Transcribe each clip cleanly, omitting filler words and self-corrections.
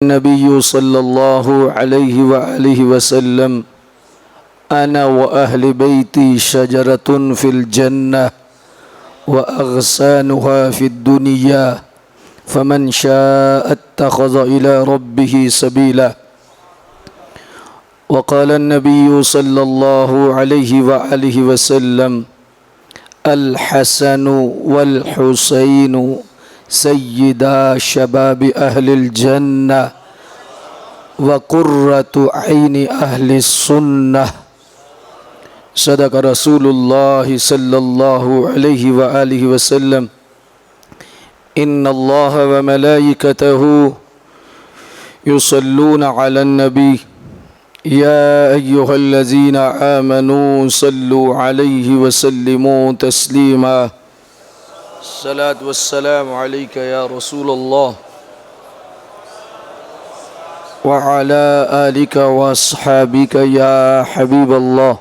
النبي صلى الله عليه وآله وسلم أنا وأهل بيتي شجرة في الجنة وأغصانها في الدنيا فمن شاء اتخذ إلى ربه سبيلا. وقال النبي صلى الله عليه وآله وسلم الحسن والحسين سيدا شباب أهل الجنة وقرة عين أهل السنة. صدق رسول الله صلى الله عليه وآله وسلم إن الله وملائكته يصلون على النبي يا أيها الذين آمنوا صلوا عليه وسلموا تسليما. الصلاة والسلام عليك يا رسول الله وعلى آلك وأصحابك يا حبيب الله.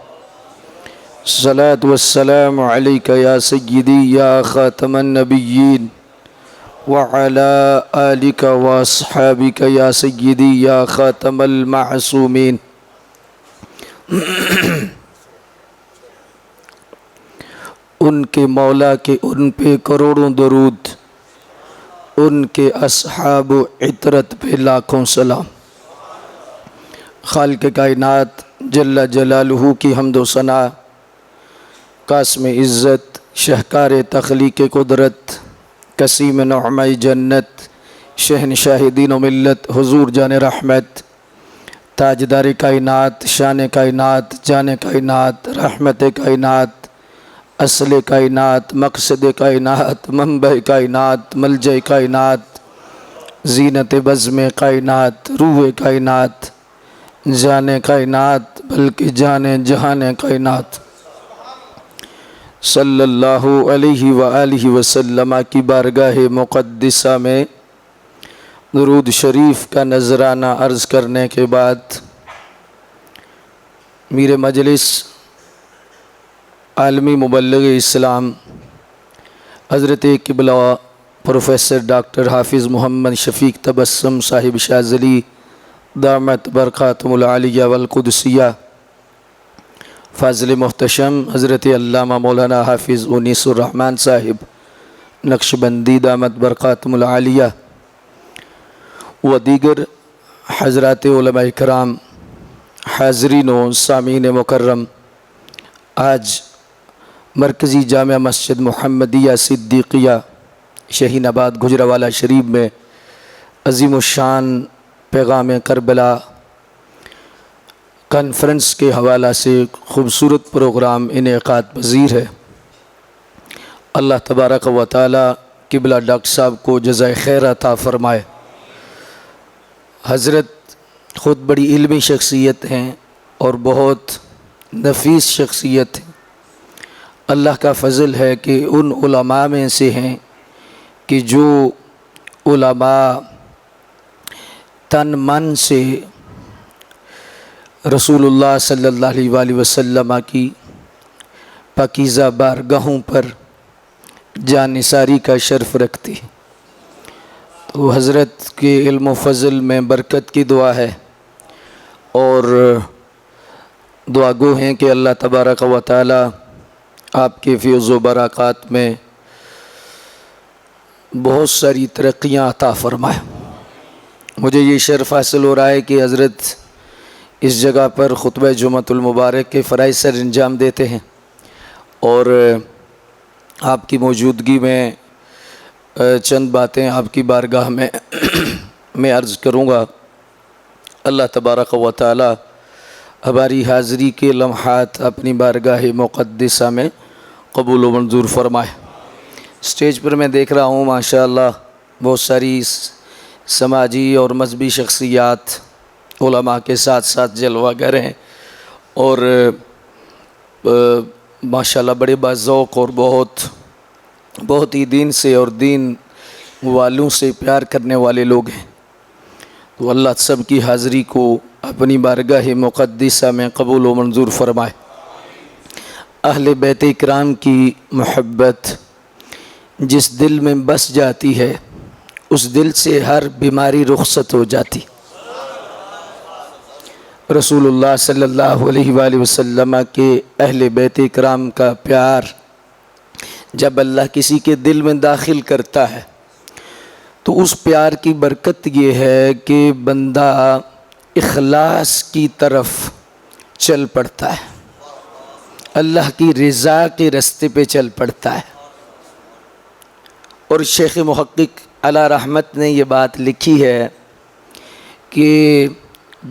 الصلاة والسلام عليك يا سيدي يا خاتم النبيين وعلى آلك وأصحابك يا سيدي يا خاتم المعصومين. ان کے مولا کے ان پہ کروڑوں درود، ان کے اصحاب عطرت پہ لاکھوں سلام. خالق کائنات جل جلالہ کی حمد و ثنا، قاسم عزت، شہکار تخلیق قدرت، قسیم نعمہ جنت، شہنشاہ دین و ملت، حضور جان رحمت، تاجدار کائنات، شان کائنات، جان کائنات، رحمت کائنات، اصل کائنات، مقصد کائنات، منبع کائنات، ملجأ کائنات، زینت بزم کائنات، روح کائنات، جان کائنات بلکہ جان جہان کائنات صلی اللہ علیہ وآلہ وسلم کی بارگاہ مقدسہ میں درود شریف کا نذرانہ عرض کرنے کے بعد میر مجلس عالمی مبلغ اسلام حضرت قبلہ پروفیسر ڈاکٹر حافظ محمد شفیق تبسم صاحب شاذلی دامت برکاتہم العالیہ والقدسیہ، فاضل محتشم حضرت علامہ مولانا حافظ انیس الرحمن صاحب نقشبندی دامت برکاتہم العالیہ و دیگر حضرات علماء کرام، حاضرین و سامعین مکرم، آج مرکزی جامع مسجد محمدیہ صدیقیہ شہین آباد گجرانوالہ شریف میں عظیم الشان پیغام کربلا کانفرنس کے حوالہ سے خوبصورت پروگرام انعقاد پذیر ہے. اللہ تبارک و تعالی قبلہ ڈاکٹر صاحب کو جزائے خیر عطا فرمائے. حضرت خود بڑی علمی شخصیت ہیں اور بہت نفیس شخصیت ہیں. اللہ کا فضل ہے کہ ان علماء میں سے ہیں کہ جو علماء تن من سے رسول اللہ صلی اللہ علیہ وآلہ وسلم کی پاکیزہ بارگاہوں پر جان نثاری کا شرف رکھتے ہیں. تو حضرت کے علم و فضل میں برکت کی دعا ہے اور دعا گو ہیں کہ اللہ تبارک و تعالی آپ کے فیض و برکات میں بہت ساری ترقیاں عطا فرمائے. مجھے یہ شرف حاصل ہو رہا ہے کہ حضرت اس جگہ پر خطبہ جمعۃ المبارک کے فرائض سر انجام دیتے ہیں اور آپ کی موجودگی میں چند باتیں آپ کی بارگاہ میں عرض کروں گا. اللہ تبارک و تعالی ہماری حاضری کے لمحات اپنی بارگاہ مقدسہ میں قبول و منظور فرمائے. اسٹیج پر میں دیکھ رہا ہوں ماشاءاللہ بہت ساری سماجی اور مذہبی شخصیات علماء کے ساتھ ساتھ جلوہ گر ہیں اور ماشاءاللہ بڑے باذوق اور بہت ہی دین سے اور دین والوں سے پیار کرنے والے لوگ ہیں. تو اللہ سب کی حاضری کو اپنی بارگاہ مقدسہ میں قبول و منظور فرمائے. اہل بیت اکرام کی محبت جس دل میں بس جاتی ہے اس دل سے ہر بیماری رخصت ہو جاتی۔ رسول اللہ صلی اللہ علیہ وآلہ وسلم کے اہل بیت اکرام کا پیار جب اللہ کسی کے دل میں داخل کرتا ہے تو اس پیار کی برکت یہ ہے کہ بندہ اخلاص کی طرف چل پڑتا ہے، اللہ کی رضا کے راستے پہ چل پڑتا ہے۔ اور شیخ محقق علی رحمت نے یہ بات لکھی ہے کہ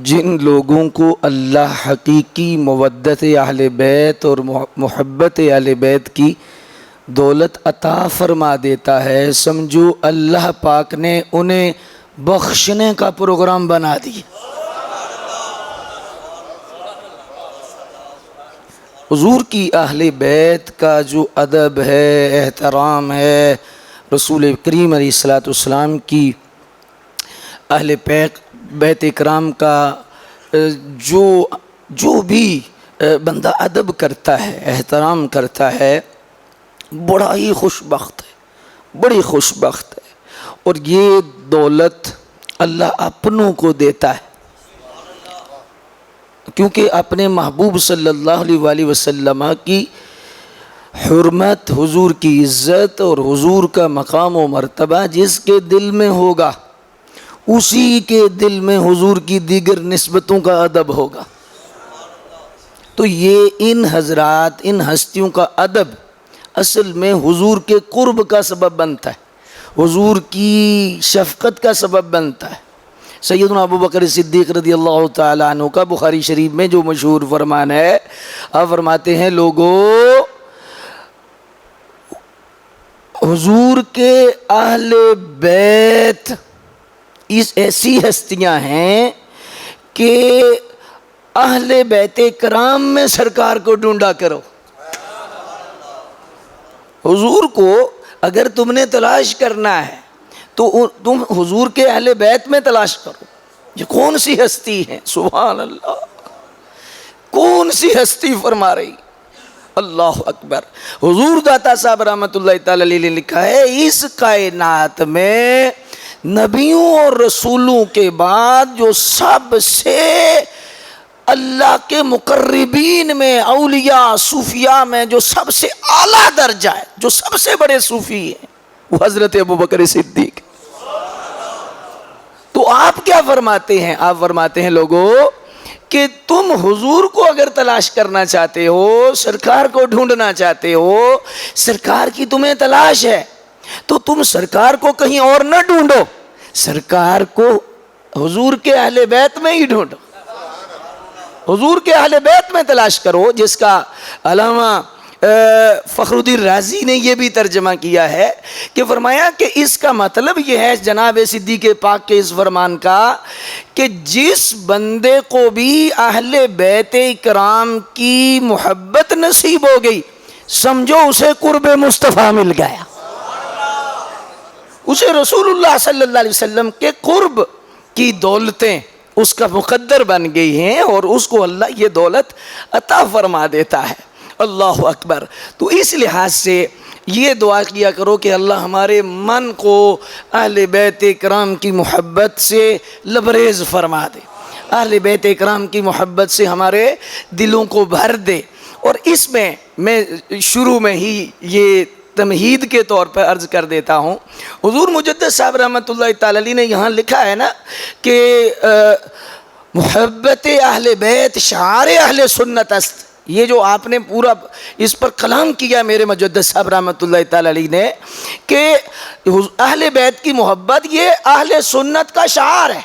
جن لوگوں کو اللہ حقیقی مودت اہل بیت اور محبت اہل بیت کی دولت عطا فرما دیتا ہے، سمجھو اللہ پاک نے انہیں بخشنے کا پروگرام بنا دیا۔ حضور کی اہل بیت کا جو ادب ہے، احترام ہے، رسول کریم علیہ السلام کی اہل بیت اکرام کا جو بھی بندہ ادب کرتا ہے، احترام کرتا ہے، بڑا ہی خوش بخت ہے، بڑی خوش بخت ہے۔ اور یہ دولت اللہ اپنوں کو دیتا ہے، کیونکہ اپنے محبوب صلی اللہ علیہ وآلہ وسلم کی حرمت، حضور کی عزت اور حضور کا مقام و مرتبہ جس کے دل میں ہوگا، اسی کے دل میں حضور کی دیگر نسبتوں کا ادب ہوگا۔ تو یہ ان حضرات، ان ہستیوں کا ادب اصل میں حضور کے قرب کا سبب بنتا ہے، حضور کی شفقت کا سبب بنتا ہے۔ سیدنا ابو بکر صدیق رضی اللہ تعالی عنہ کا بخاری شریف میں جو مشہور فرمان ہے، آپ فرماتے ہیں لوگو، حضور کے اہل بیت اس ایسی ہستیاں ہیں کہ اہل بیت کرام میں سرکار کو ڈھونڈا کرو۔ حضور کو اگر تم نے تلاش کرنا ہے تو تم حضور کے اہل بیت میں تلاش کرو۔ یہ کون سی ہستی ہے؟ سبحان اللہ، کون سی ہستی فرما رہی؟ اللہ اکبر۔ حضور داتا صاحب رحمۃ اللہ تعالی علیہ نے لکھا ہے، اس کائنات میں نبیوں اور رسولوں کے بعد جو سب سے اللہ کے مقربین میں، اولیاء صوفیاء میں جو سب سے اعلیٰ درجہ ہے، جو سب سے بڑے صوفی ہیں، وہ حضرت ابو بکر صدیق۔ تو آپ کیا فرماتے ہیں؟ آپ فرماتے ہیں لوگوں کہ تم حضور کو اگر تلاش کرنا چاہتے ہو، سرکار کو ڈھونڈنا چاہتے ہو، سرکار کی تمہیں تلاش ہے، تو تم سرکار کو کہیں اور نہ ڈھونڈو، سرکار کو حضور کے اہل بیت میں ہی ڈھونڈو، حضور کے اہل بیت میں تلاش کرو، جس کا علامہ فخر الدین رازی نے یہ بھی ترجمہ کیا ہے کہ فرمایا کہ اس کا مطلب یہ ہے جناب صدیق پاک کے اس فرمان کا کہ جس بندے کو بھی اہل بیت کرام کی محبت نصیب ہو گئی، سمجھو اسے قرب مصطفیٰ مل گیا، اسے رسول اللہ صلی اللہ علیہ وسلم کے قرب کی دولتیں اس کا مقدر بن گئی ہیں، اور اس کو اللہ یہ دولت عطا فرما دیتا ہے۔ اللہ اکبر۔ تو اس لحاظ سے یہ دعا کیا کرو کہ اللہ ہمارے من کو اہل بیت کرام کی محبت سے لبریز فرما دے، اہل بیت کرام کی محبت سے ہمارے دلوں کو بھر دے۔ اور اس میں شروع میں ہی یہ تمہید کے طور پر عرض کر دیتا ہوں، حضور مجدد صاحب رحمۃ اللہ تعالی علیہ نے یہاں لکھا ہے نا کہ محبت اہل بیت شعار اہل سنت است۔ یہ جو آپ نے پورا اس پر کلام کیا میرے مجدد صاحب رحمۃ اللہ تعالی علیہ نے کہ اہل بیت کی محبت یہ اہل سنت کا شعار ہے،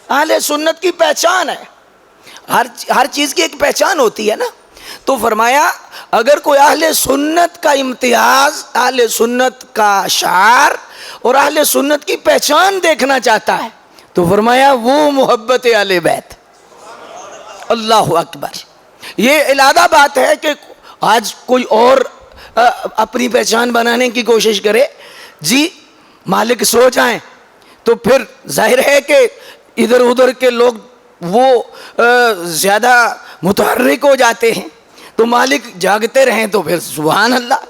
اہل سنت کی پہچان ہے۔ ہر چیز کی ایک پہچان ہوتی ہے نا، تو فرمایا اگر کوئی اہل سنت کا امتیاز، اہل سنت کا شعار اور اہل سنت کی پہچان دیکھنا چاہتا ہے تو فرمایا وہ محبت اہل بیت۔ اللہ اکبر۔ یہ علادہ بات ہے کہ آج کوئی اور اپنی پہچان بنانے کی کوشش کرے، جی مالک سو جائیں تو پھر ظاہر ہے کہ ادھر ادھر کے لوگ وہ زیادہ متحرک ہو جاتے ہیں، تو مالک جاگتے رہیں تو پھر سبحان اللہ۔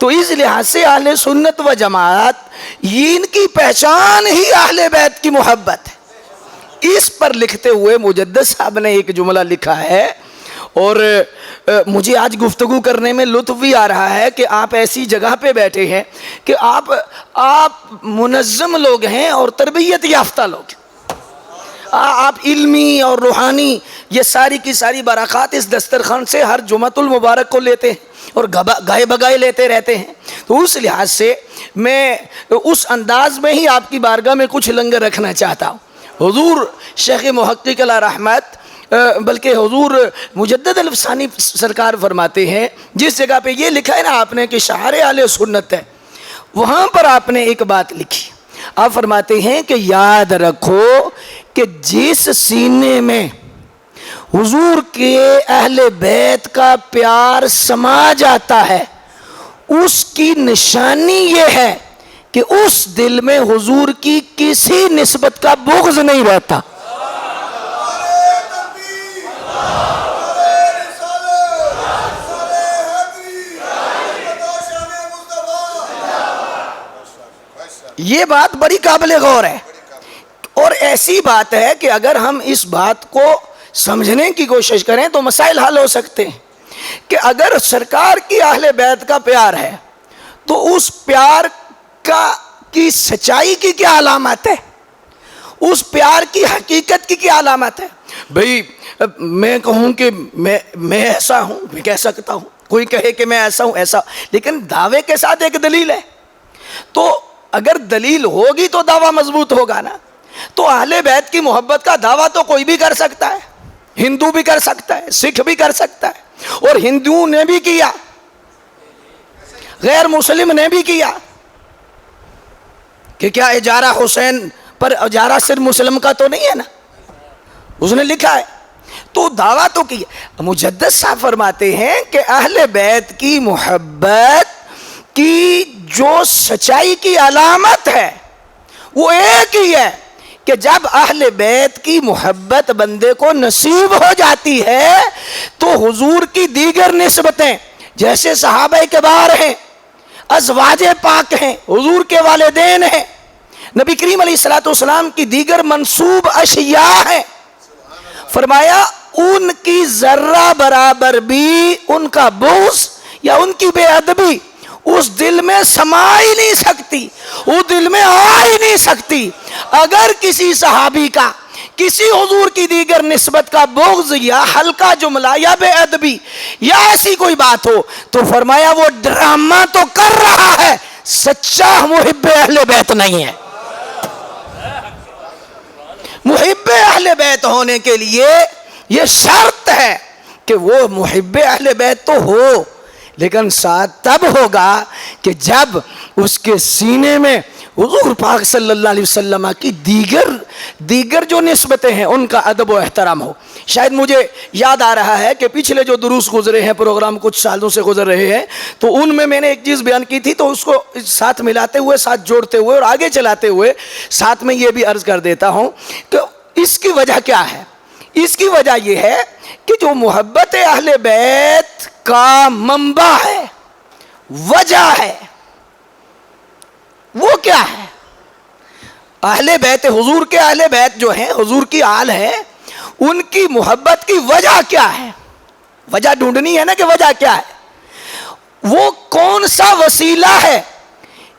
تو اس لحاظ سے اہل سنت و جماعت یہ ان کی پہچان ہی اہل بیت کی محبت ہے۔ اس پر لکھتے ہوئے مجدد صاحب نے ایک جملہ لکھا ہے، اور مجھے آج گفتگو کرنے میں لطف بھی آ رہا ہے کہ آپ ایسی جگہ پہ بیٹھے ہیں کہ آپ منظم لوگ ہیں اور تربیت یافتہ لوگ ہیں، آپ علمی اور روحانی یہ ساری کی ساری برکات اس دسترخوان سے ہر جمعۃ المبارک کو لیتے ہیں اور گائے بگائے لیتے رہتے ہیں۔ تو اس لحاظ سے میں اس انداز میں ہی آپ کی بارگاہ میں کچھ لنگر رکھنا چاہتا ہوں۔ حضور شیخ محقق علیہ رحمت بلکہ حضور مجدد الفسانی سرکار فرماتے ہیں، جس جگہ پہ یہ لکھا ہے نا آپ نے کہ شعار اہل سنت ہے، وہاں پر آپ نے ایک بات لکھی، آپ فرماتے ہیں کہ یاد رکھو کہ جس سینے میں حضور کے اہل بیت کا پیار سما جاتا ہے اس کی نشانی یہ ہے کہ اس دل میں حضور کی کسی نسبت کا بغض نہیں رہتا۔ یہ بات بڑی قابل غور ہے، اور ایسی بات ہے کہ اگر ہم اس بات کو سمجھنے کی کوشش کریں تو مسائل حل ہو سکتے ہیں کہ اگر سرکار کی اہل بیت کا پیار ہے تو اس پیار کی سچائی کی کیا علامت ہے، اس پیار کی حقیقت کی کیا علامت ہے۔ بھئی میں کہوں کہ میں ایسا ہوں، میں کہہ سکتا ہوں، کوئی کہے کہ میں ایسا ہوں ایسا، لیکن دعوے کے ساتھ ایک دلیل ہے، تو اگر دلیل ہوگی تو دعویٰ مضبوط ہوگا نا۔ تو اہل بیت کی محبت کا دعویٰ تو کوئی بھی کر سکتا ہے، ہندو بھی کر سکتا ہے، سکھ بھی کر سکتا ہے، اور ہندوؤں نے بھی کیا، غیر مسلم نے بھی کیا، کہ کیا اجارہ حسین پر اجارہ صرف مسلم کا تو نہیں ہے نا، اس نے لکھا ہے، تو دعویٰ تو کیا۔ مجدد صاحب فرماتے ہیں کہ اہل بیت کی محبت کی جو سچائی کی علامت ہے وہ ایک ہی ہے کہ جب اہل بیت کی محبت بندے کو نصیب ہو جاتی ہے تو حضور کی دیگر نسبتیں جیسے صحابہ کبار ہیں، ازواج پاک ہیں، حضور کے والدین ہیں، نبی کریم علیہ السلام کی دیگر منسوب اشیاء ہیں، فرمایا ان کی ذرہ برابر بھی ان کا بغض یا ان کی بے ادبی اس دل میں سما ہی نہیں سکتی، اس دل میں آ ہی نہیں سکتی۔ اگر کسی صحابی کا کسی حضور کی دیگر نسبت کا بغض یا ہلکا جملہ یا بے ادبی یا ایسی کوئی بات ہو تو فرمایا وہ ڈرامہ تو کر رہا ہے، سچا محب اہل بیت نہیں ہے۔ محب اہل بیت ہونے کے لیے یہ شرط ہے کہ وہ محب اہل بیت تو ہو، لیکن ساتھ تب ہوگا کہ جب اس کے سینے میں حضور پاک صلی اللہ علیہ وسلم کی دیگر جو نسبتیں ہیں ان کا ادب و احترام ہو۔ شاید مجھے یاد آ رہا ہے کہ پچھلے جو دروس گزرے ہیں، پروگرام کچھ سالوں سے گزر رہے ہیں، تو ان میں نے ایک چیز بیان کی تھی، تو اس کو ساتھ ملاتے ہوئے، ساتھ جوڑتے ہوئے اور آگے چلاتے ہوئے ساتھ میں یہ بھی عرض کر دیتا ہوں کہ اس کی وجہ کیا ہے۔ اس کی وجہ یہ ہے کہ جو محبت اہل بیت کا منبع ہے، وجہ ہے، وہ کیا ہے؟ اہل بیت، حضور کے اہل بیت جو ہیں، حضور کی آل ہے، ان کی محبت کی وجہ کیا ہے؟ وجہ ڈھونڈنی ہے نا کہ وجہ کیا ہے؟ وہ کون سا وسیلہ ہے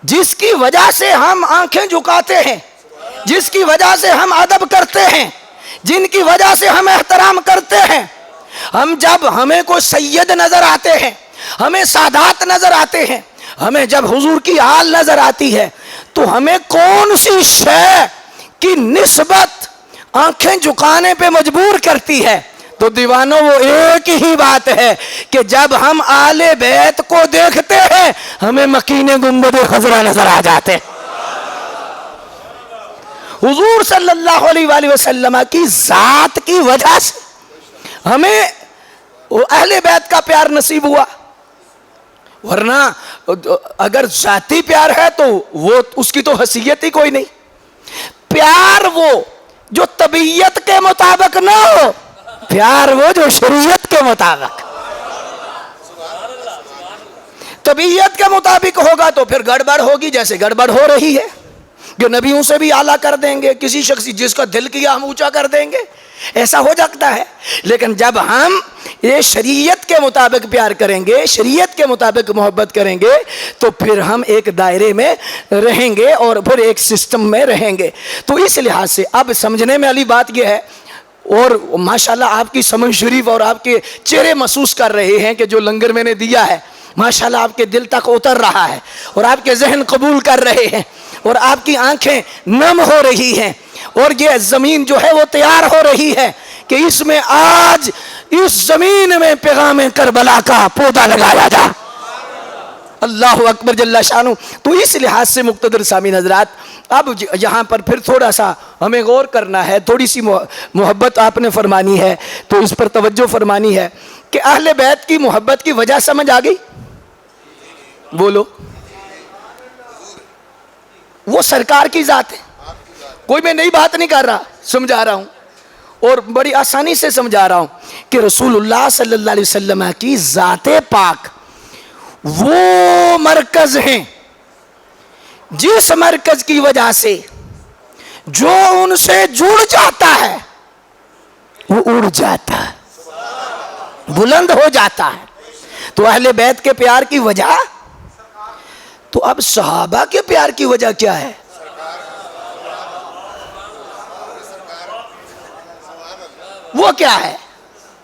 جس کی وجہ سے ہم آنکھیں جھکاتے ہیں، جس کی وجہ سے ہم ادب کرتے ہیں، جن کی وجہ سے ہم احترام کرتے ہیں؟ ہم جب ہمیں کوئی سید نظر آتے ہیں، ہمیں سادات نظر آتے ہیں، ہمیں جب حضور کی آل نظر آتی ہے تو ہمیں کون سی شے کی نسبت آنکھیں جھکانے پہ مجبور کرتی ہے؟ تو دیوانوں وہ ایک ہی بات ہے کہ جب ہم آل بیت کو دیکھتے ہیں ہمیں مکین گنبد خضرا نظر آ جاتے ہیں۔ حضور صلی اللہ علیہ وآلہ وسلم کی ذات کی وجہ سے ہمیں اہل بیت کا پیار نصیب ہوا، ورنہ اگر ذاتی پیار ہے تو وہ اس کی تو حیثیت ہی کوئی نہیں۔ پیار وہ جو طبیعت کے مطابق نہ ہو، پیار وہ جو شریعت کے مطابق۔ طبیعت کے مطابق ہوگا تو پھر گڑبڑ ہوگی، جیسے گڑبڑ ہو رہی ہے، جو نبیوں سے بھی اعلیٰ کر دیں گے، کسی شخص جس کا دل کیا ہم اونچا کر دیں گے، ایسا ہو جاتا ہے۔ لیکن جب ہم یہ شریعت کے مطابق پیار کریں گے، شریعت کے مطابق محبت کریں گے، تو پھر ہم ایک دائرے میں رہیں گے اور پھر ایک سسٹم میں رہیں گے۔ تو اس لحاظ سے اب سمجھنے میں والی بات یہ ہے، اور ماشاءاللہ آپ کی سمجھ شریف اور آپ کے چہرے محسوس کر رہے ہیں کہ جو لنگر میں نے دیا ہے ماشاءاللہ آپ کے دل تک اتر رہا ہے، اور آپ کے ذہن قبول کر رہے ہیں، اور آپ کی آنکھیں نم ہو رہی ہیں، اور یہ زمین جو ہے وہ تیار ہو رہی ہے کہ اس میں آج اس زمین میں پیغام کربلا کا پودا لگایا جا۔ اللہ اکبر جل شانہ۔ تو اس لحاظ سے مقتدر سامعین حضرات، اب یہاں پر پھر تھوڑا سا ہمیں غور کرنا ہے، تھوڑی سی محبت آپ نے فرمانی ہے تو اس پر توجہ فرمانی ہے کہ اہل بیت کی محبت کی وجہ سمجھ آ گئی؟ بولو۔ وہ سرکار کی ذات ہے، کوئی میں نئی بات نہیں کر رہا، سمجھا رہا ہوں اور بڑی آسانی سے سمجھا رہا ہوں کہ رسول اللہ صلی اللہ علیہ وسلم کی ذات پاک وہ مرکز ہیں جس مرکز کی وجہ سے جو ان سے جڑ جاتا ہے وہ اڑ جاتا ہے، بلند ہو جاتا ہے۔ تو اہل بیت کے پیار کی وجہ، تو اب صحابہ کے پیار کی وجہ کیا ہے؟ وہ کیا ہے؟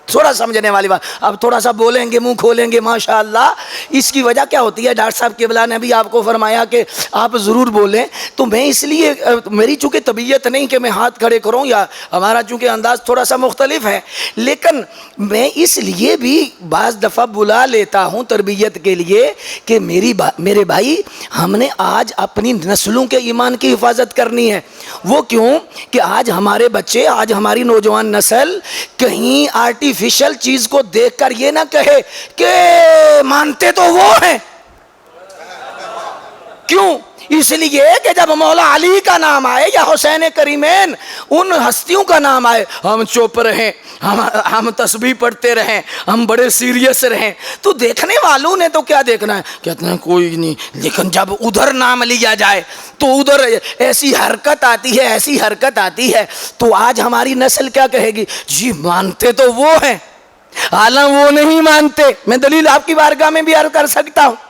تھوڑا سمجھنے والی بات، اب تھوڑا سا بولیں گے، منہ کھولیں گے ماشاءاللہ۔ اس کی وجہ کیا ہوتی ہے؟ ڈاکٹر صاحب قبلہ نے بھی آپ کو فرمایا کہ آپ ضرور بولیں، تو میں اس لیے، میری چونکہ طبیعت نہیں کہ میں ہاتھ کھڑے کروں، یا ہمارا چونکہ انداز تھوڑا سا مختلف ہے، لیکن میں اس لیے بھی بعض دفعہ بلا لیتا ہوں تربیت کے لیے کہ میرے بھائی، ہم نے آج اپنی نسلوں کے ایمان کی حفاظت کرنی ہے۔ وہ کیوں کہ آج ہمارے بچے، آج ہماری نوجوان نسل کہیں آرٹیفیشل چیز کو دیکھ کر یہ نہ کہے کہ مانتے تو وہ ہیں۔ کیوں؟ اس لیے کہ جب مولا علی کا نام آئے یا حسین کریمین، ان ہستیوں کا نام آئے، ہم چپ رہیں، ہم تسبیح پڑھتے رہیں، ہم بڑے سیریس رہیں۔ تو دیکھنے والوں نے تو کیا دیکھنا ہے؟ کہتے ہیں کوئی نہیں، لیکن جب ادھر نام لیا جائے تو ادھر ایسی حرکت آتی ہے، ایسی حرکت آتی ہے، تو آج ہماری نسل کیا کہے گی؟ جی مانتے تو وہ ہیں، حالانکہ وہ نہیں مانتے۔ میں دلیل آپ کی بارگاہ میں بھی عرض کر سکتا ہوں۔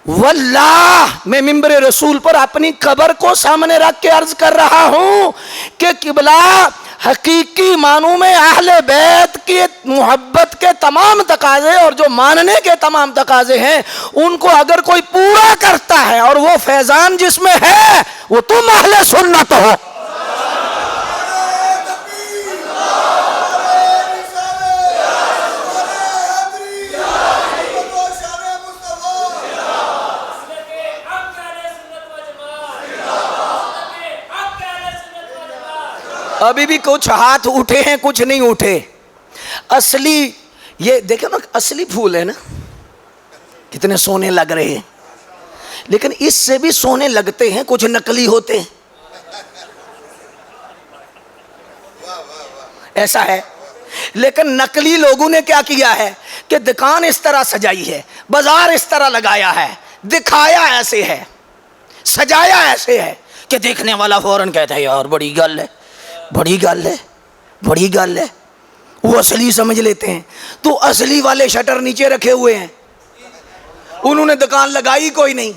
واللہ میں منبر رسول پر اپنی قبر کو سامنے رکھ کے عرض کر رہا ہوں کہ قبلہ، حقیقی معنوں میں اہل بیت کی محبت کے تمام تقاضے اور جو ماننے کے تمام تقاضے ہیں، ان کو اگر کوئی پورا کرتا ہے اور وہ فیضان جس میں ہے، وہ تم اہل سنت ہو۔ ابھی بھی کچھ ہاتھ اٹھے ہیں، کچھ نہیں اٹھے۔ اصلی یہ دیکھیں نا، اصلی پھول ہے نا، کتنے سونے لگ رہے ہیں، لیکن اس سے بھی سونے لگتے ہیں، کچھ نقلی ہوتے ہیں، ایسا ہے۔ لیکن نقلی لوگوں نے کیا کیا ہے کہ دکان اس طرح سجائی ہے، بازار اس طرح لگایا ہے، دکھایا ایسے ہے، سجایا ایسے ہے کہ دیکھنے والا فوراً کہتا ہے یار بڑی گل ہے، بڑی گل ہے، بڑی گل ہے، وہ اصلی سمجھ لیتے ہیں۔ تو اصلی والے شٹر نیچے رکھے ہوئے ہیں، انہوں نے دکان لگائی کوئی نہیں،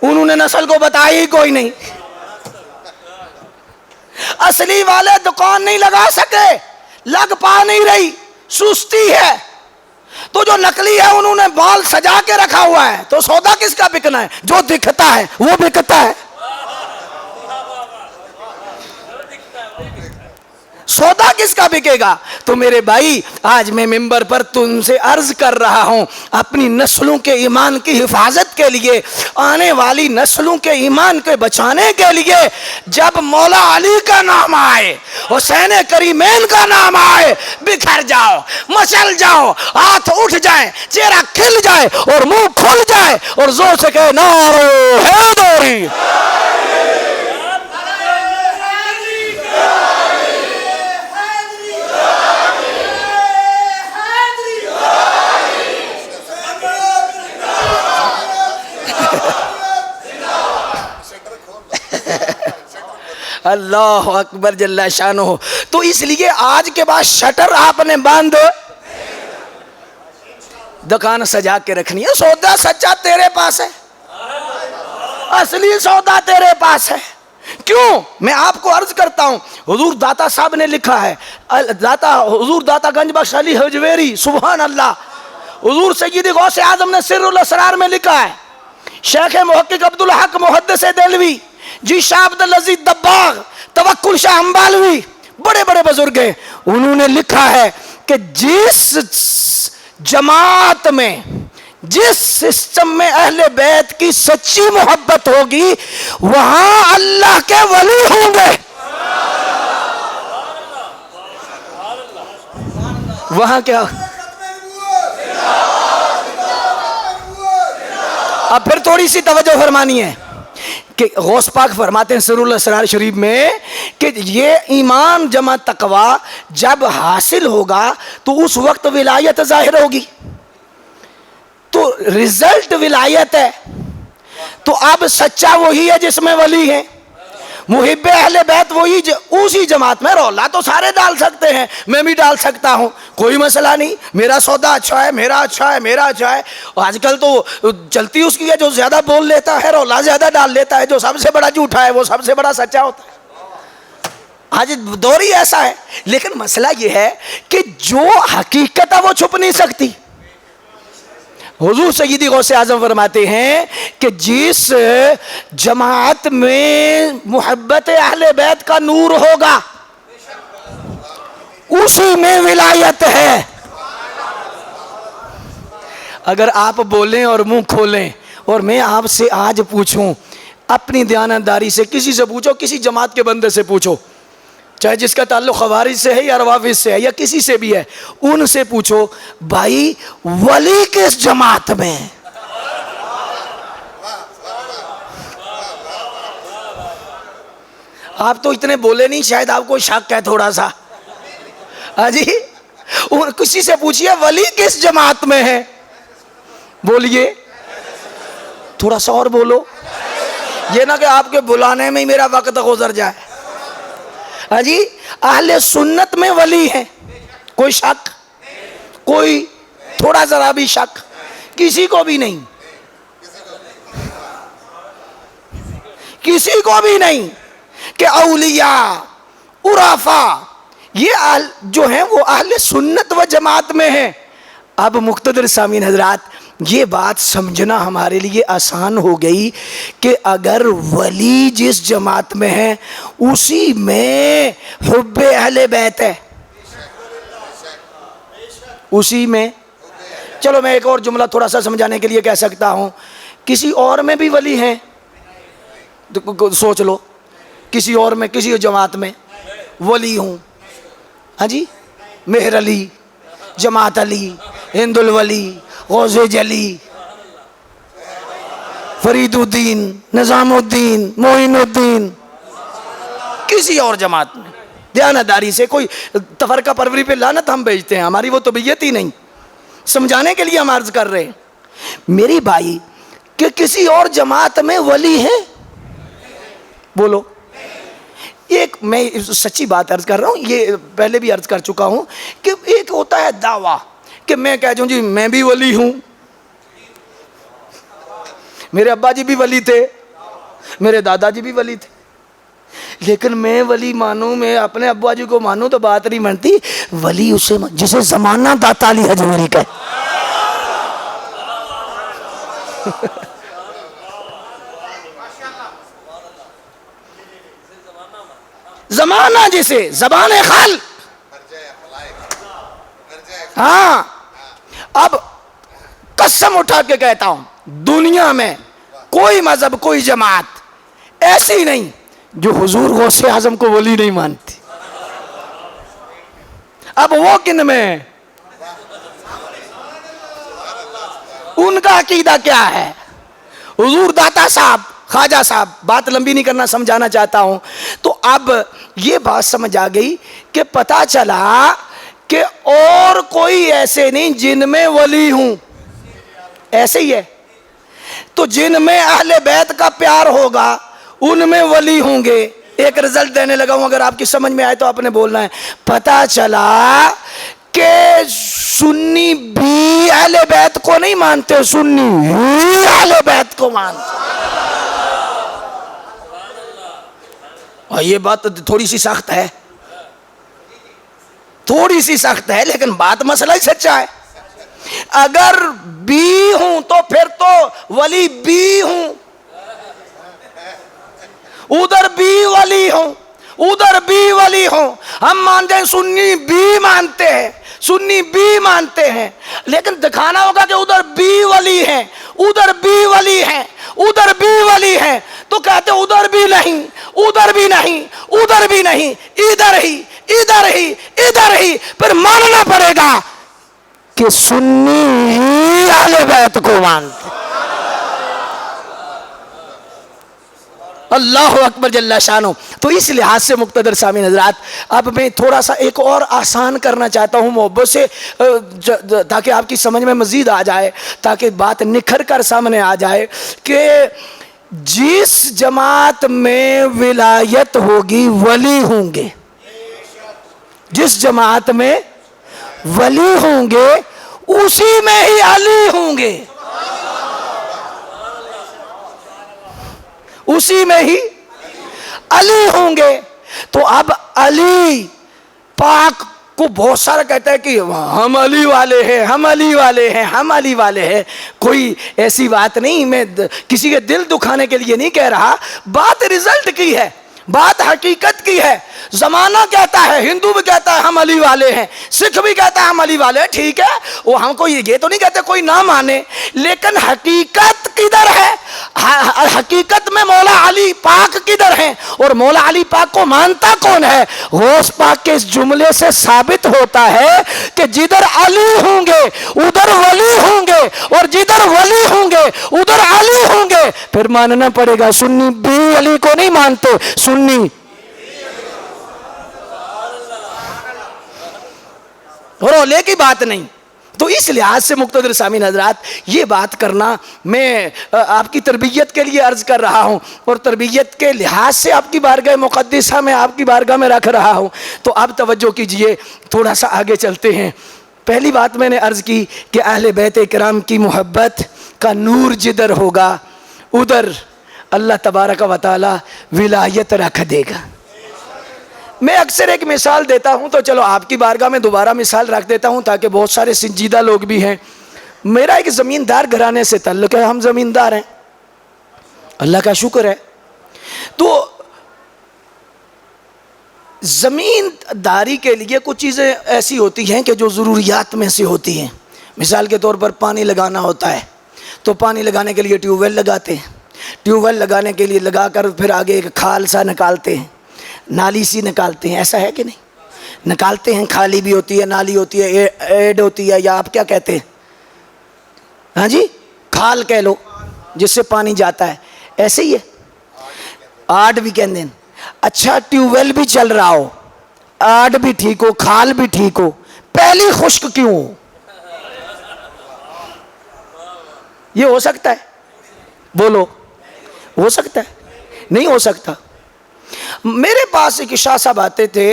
انہوں نے نسل کو بتائی کوئی نہیں، اصلی والے دکان نہیں لگا سکے، لگ پا نہیں رہی، سستی ہے۔ تو جو نقلی ہے انہوں نے بال سجا کے رکھا ہوا ہے، تو سودا کس کا بکنا ہے؟ جو دکھتا ہے وہ بکتا ہے۔ سودا کس کا بکے گا؟ تو میرے بھائی، آج میں منبر پر تم سے عرض کر رہا ہوں، اپنی نسلوں کے ایمان کی حفاظت کے لیے، آنے والی نسلوں کے ایمان کے بچانے کے لیے، جب مولا علی کا نام آئے، حسین کریمین کا نام آئے، بکھر جاؤ، مچل جاؤ، ہاتھ اٹھ جائیں، چہرہ کھل جائے اور منہ کھل جائے اور زور سے کہے نعرہ حیدری۔ اللہ اکبر جل شانہ. تو اس لیے آج کے بعد شٹر آپ نے بند، دکان سجا کے رکھنی ہے. سودا سچا تیرے پاس ہے، اصلی سودا تیرے پاس ہے. کیوں؟ میں آپ کو عرض کرتا ہوں، حضور داتا صاحب نے لکھا ہے، حضور داتا گنج بخش علی حجویری، سبحان اللہ. حضور سیدی غوث اعظم نے سر الاسرار میں لکھا ہے. شیخ محقق عبدالحق محدث دہلوی، جی شاہ عبدالعزیز دباغ، توکل شاہ امبالوی، بڑے بڑے بزرگ ہیں، انہوں نے لکھا ہے کہ جس جماعت میں، جس سسٹم میں اہل بیت کی سچی محبت ہوگی وہاں اللہ کے ولی ہوں گے. وہاں کیا؟ اب پھر تھوڑی سی توجہ فرمانی ہے کہ غوث پاک فرماتے ہیں سر الاسرار شریف میں کہ یہ ایمان جمع تقوی جب حاصل ہوگا تو اس وقت ولایت ظاہر ہوگی، تو رزلٹ ولایت ہے. تو اب سچا وہی ہے جس میں ولی ہے، محب اہل بیت وہی اسی جماعت میں. رولا تو سارے ڈال سکتے ہیں، میں بھی ڈال سکتا ہوں، کوئی مسئلہ نہیں. میرا سودا اچھا ہے، میرا اچھا ہے، میرا اچھا ہے. آج کل تو چلتی اس کی ہے جو زیادہ بول لیتا ہے، رولا زیادہ ڈال لیتا ہے، جو سب سے بڑا جھوٹا ہے وہ سب سے بڑا سچا ہوتا ہے. آج دور ہی ایسا ہے. لیکن مسئلہ یہ ہے کہ جو حقیقت ہے وہ چھپ نہیں سکتی. حضور سیدی غوث اعظم فرماتے ہیں کہ جس جماعت میں محبت اہل بیت کا نور ہوگا اسی میں ولایت ہے. اگر آپ بولیں اور منہ کھولیں اور میں آپ سے آج پوچھوں، اپنی دیانتداری سے کسی سے پوچھو، کسی جماعت کے بندے سے پوچھو، چاہے جس کا تعلق خوارج سے ہے یا روافض سے ہے یا کسی سے بھی ہے، ان سے پوچھو بھائی ولی کس جماعت میں؟ آپ تو اتنے بولے نہیں، شاید آپ کو شک ہے تھوڑا سا. ہاں جی، کسی سے پوچھئے ولی کس جماعت میں ہے، بولیے تھوڑا سا اور بولو، یہ نہ کہ آپ کے بلانے میں ہی میرا وقت گزر جائے. ہاں جی، اہل سنت میں ولی ہے، کوئی شک، کوئی تھوڑا ذرا بھی شک کسی کو بھی نہیں، کسی کو بھی نہیں کہ اولیاء عرفاء یہ جو ہیں وہ اہل سنت و جماعت میں ہیں. اب مقتدر سامعین حضرات، یہ بات سمجھنا ہمارے لیے آسان ہو گئی کہ اگر ولی جس جماعت میں ہے اسی میں حب اہل بیت ہے، اسی میں. چلو میں ایک اور جملہ تھوڑا سا سمجھانے کے لیے کہہ سکتا ہوں، کسی اور میں بھی ولی ہیں، سوچ لو کسی اور میں، کسی جماعت میں ولی ہوں. ہاں جی، مہر علی، جماعت علی، ہند الولی، غوث جلی، فرید الدین، نظام الدین، معین الدین، کسی اور جماعت میں دیانتداری سے کوئی تفرقہ پروری پہ لعنت ہم بھیجتے ہیں، ہماری وہ طبیعت ہی نہیں. سمجھانے کے لیے ہم عرض کر رہے ہیں میری بھائی کہ کسی اور جماعت میں ولی ہے، بولو. ایک میں سچی بات عرض کر رہا ہوں، یہ پہلے بھی عرض کر چکا ہوں کہ ایک ہوتا ہے دعویٰ کہ میں کہہ دوں جی میں بھی ولی ہوں، میرے ابا جی بھی ولی تھے، میرے دادا جی بھی ولی تھے، لیکن میں ولی مانوں، میں اپنے ابا جی کو مانوں تو بات نہیں بنتی. ولی اسے جسے زمانہ داتا علی حجویری کا زمانہ، جسے زبان خل. ہاں، اب قسم اٹھا کے کہتا ہوں دنیا میں کوئی مذہب، کوئی جماعت ایسی نہیں جو حضور غوث اعظم کو ولی نہیں مانتی. اب وہ کن میں، ان کا عقیدہ کیا ہے؟ حضور داتا صاحب، خواجہ صاحب، بات لمبی نہیں کرنا، سمجھانا چاہتا ہوں. تو اب یہ بات سمجھ آ گئی کہ پتا چلا کہ اور کوئی ایسے نہیں جن میں ولی ہوں، ایسے ہی ہے. تو جن میں اہل بیت کا پیار ہوگا ان میں ولی ہوں گے، ایک رزلٹ دینے لگا ہوں، اگر آپ کی سمجھ میں آئے تو آپ نے بولنا ہے۔ پتہ چلا کہ سنی بھی اہل بیت کو نہیں مانتے، سنی ہی اہل بیت کو مانتے۔ اور یہ بات تھوڑی سی سخت ہے، تھوڑی سی سخت ہے، لیکن بات مسئلہ ہی سچا ہے۔ اگر بھی ہوں تو پھر تو ولی بھی ہوں، ادھر بھی ولی ہوں، ادھر بھی ولی ہوں۔ ہم مانتے ہیں، سنی بھی مانتے ہیں، سنی بھی مانتے ہیں، لیکن دکھانا ہوگا کہ ادھر بھی ولی ہیں، ادھر بھی ولی ہیں، ادھر بھی ولی ہیں، تو کہتے ادھر بھی نہیں، ادھر بھی نہیں، ادھر بھی نہیں، ادھر ہی، ادھر ہی، ادھر ہی۔ پھر ماننا پڑے گا کہ سنی ہی اہل بیت کو مانتے۔ اللہ اکبر جل شانہ۔ تو اس لحاظ سے مقتدر سامعین حضرات، اب میں تھوڑا سا ایک اور آسان کرنا چاہتا ہوں محبت سے، تاکہ آپ کی سمجھ میں مزید آ جائے، تاکہ بات نکھر کر سامنے آ جائے کہ جس جماعت میں ولایت ہوگی ولی ہوں گے، جس جماعت میں ولی ہوں گے اسی میں ہی علی ہوں گے، اسی میں ہی علی ہوں گے۔ تو اب علی پاک کو بہت سارا کہتا ہے کہ ہم علی والے ہیں، ہم علی والے ہیں، ہم علی والے ہیں۔ کوئی ایسی بات نہیں، میں کسی کے دل دکھانے کے لیے نہیں کہہ رہا، بات رزلٹ کی ہے، بات حقیقت کی ہے۔ زمانہ کہتا ہے، ہندو بھی کہتا ہے ہم علی والے ہیں، سکھ بھی کہتا ہے ہم علی والے ہیں، ٹھیک ہے، وہ ہم کو یہ تو نہیں کہتے کوئی نہ مانے، لیکن حقیقت کدھر ہے؟ حقیقت میں مولا علی پاک کدھر ہیں؟ اور مولا علی پاک کو مانتا کون ہے؟ غوث پاک کے اس جملے سے ثابت ہوتا ہے کہ جدھر علی ہوں گے ادھر ولی ہوں گے، اور جدھر ولی ہوں گے ادھر علی ہوں گے۔ پھر ماننا پڑے گا سنی بھی علی کو نہیں مانتے، سنی رولے کی بات نہیں۔ تو اس لحاظ سے مقتدر سامعین حضرات، یہ بات کرنا میں آپ کی تربیت کے لیے عرض کر رہا ہوں، اور تربیت کے لحاظ سے آپ کی بارگاہ مقدسہ میں آپ کی بارگاہ میں رکھ رہا ہوں۔ تو اب توجہ کیجئے، تھوڑا سا آگے چلتے ہیں۔ پہلی بات میں نے عرض کی کہ اہل بیت کرام کی محبت کا نور جدھر ہوگا ادھر اللہ تبارک و تعالی ولایت رکھ دے گا۔ میں اکثر ایک مثال دیتا ہوں، تو چلو آپ کی بارگاہ میں دوبارہ مثال رکھ دیتا ہوں تاکہ بہت سارے سنجیدہ لوگ بھی ہیں۔ میرا ایک زمیندار گھرانے سے تعلق ہے، ہم زمیندار ہیں، اللہ کا شکر ہے۔ تو زمینداری کے لیے کچھ چیزیں ایسی ہوتی ہیں کہ جو ضروریات میں سے ہوتی ہیں۔ مثال کے طور پر پانی لگانا ہوتا ہے، تو پانی لگانے کے لیے ٹیوب ویل لگاتے ہیں، ٹیوب ویل لگانے کے لیے لگا کر پھر آگے ایک کھال سا نکالتے ہیں، نالی سی نکالتے ہیں، ایسا ہے کہ نہیں؟ نکالتے ہیں، کھالی بھی ہوتی ہے، نالی ہوتی ہے، ایڈ ہوتی ہے، یا آپ کیا کہتے ہیں؟ ہاں جی، کھال کہہ لو، جس سے پانی جاتا ہے، ایسے ہی ہے، آڈ بھی کہتے ہیں۔ اچھا، ٹیوب ویل بھی چل رہا ہو، آڈ بھی ٹھیک ہو، کھال بھی ٹھیک ہو، پہلی خشک کیوں ہو؟ یہ ہو سکتا ہے؟ بولو، ہو سکتا ہے؟ نہیں ہو سکتا۔ میرے پاس ایک شاہ صاحب آتے تھے،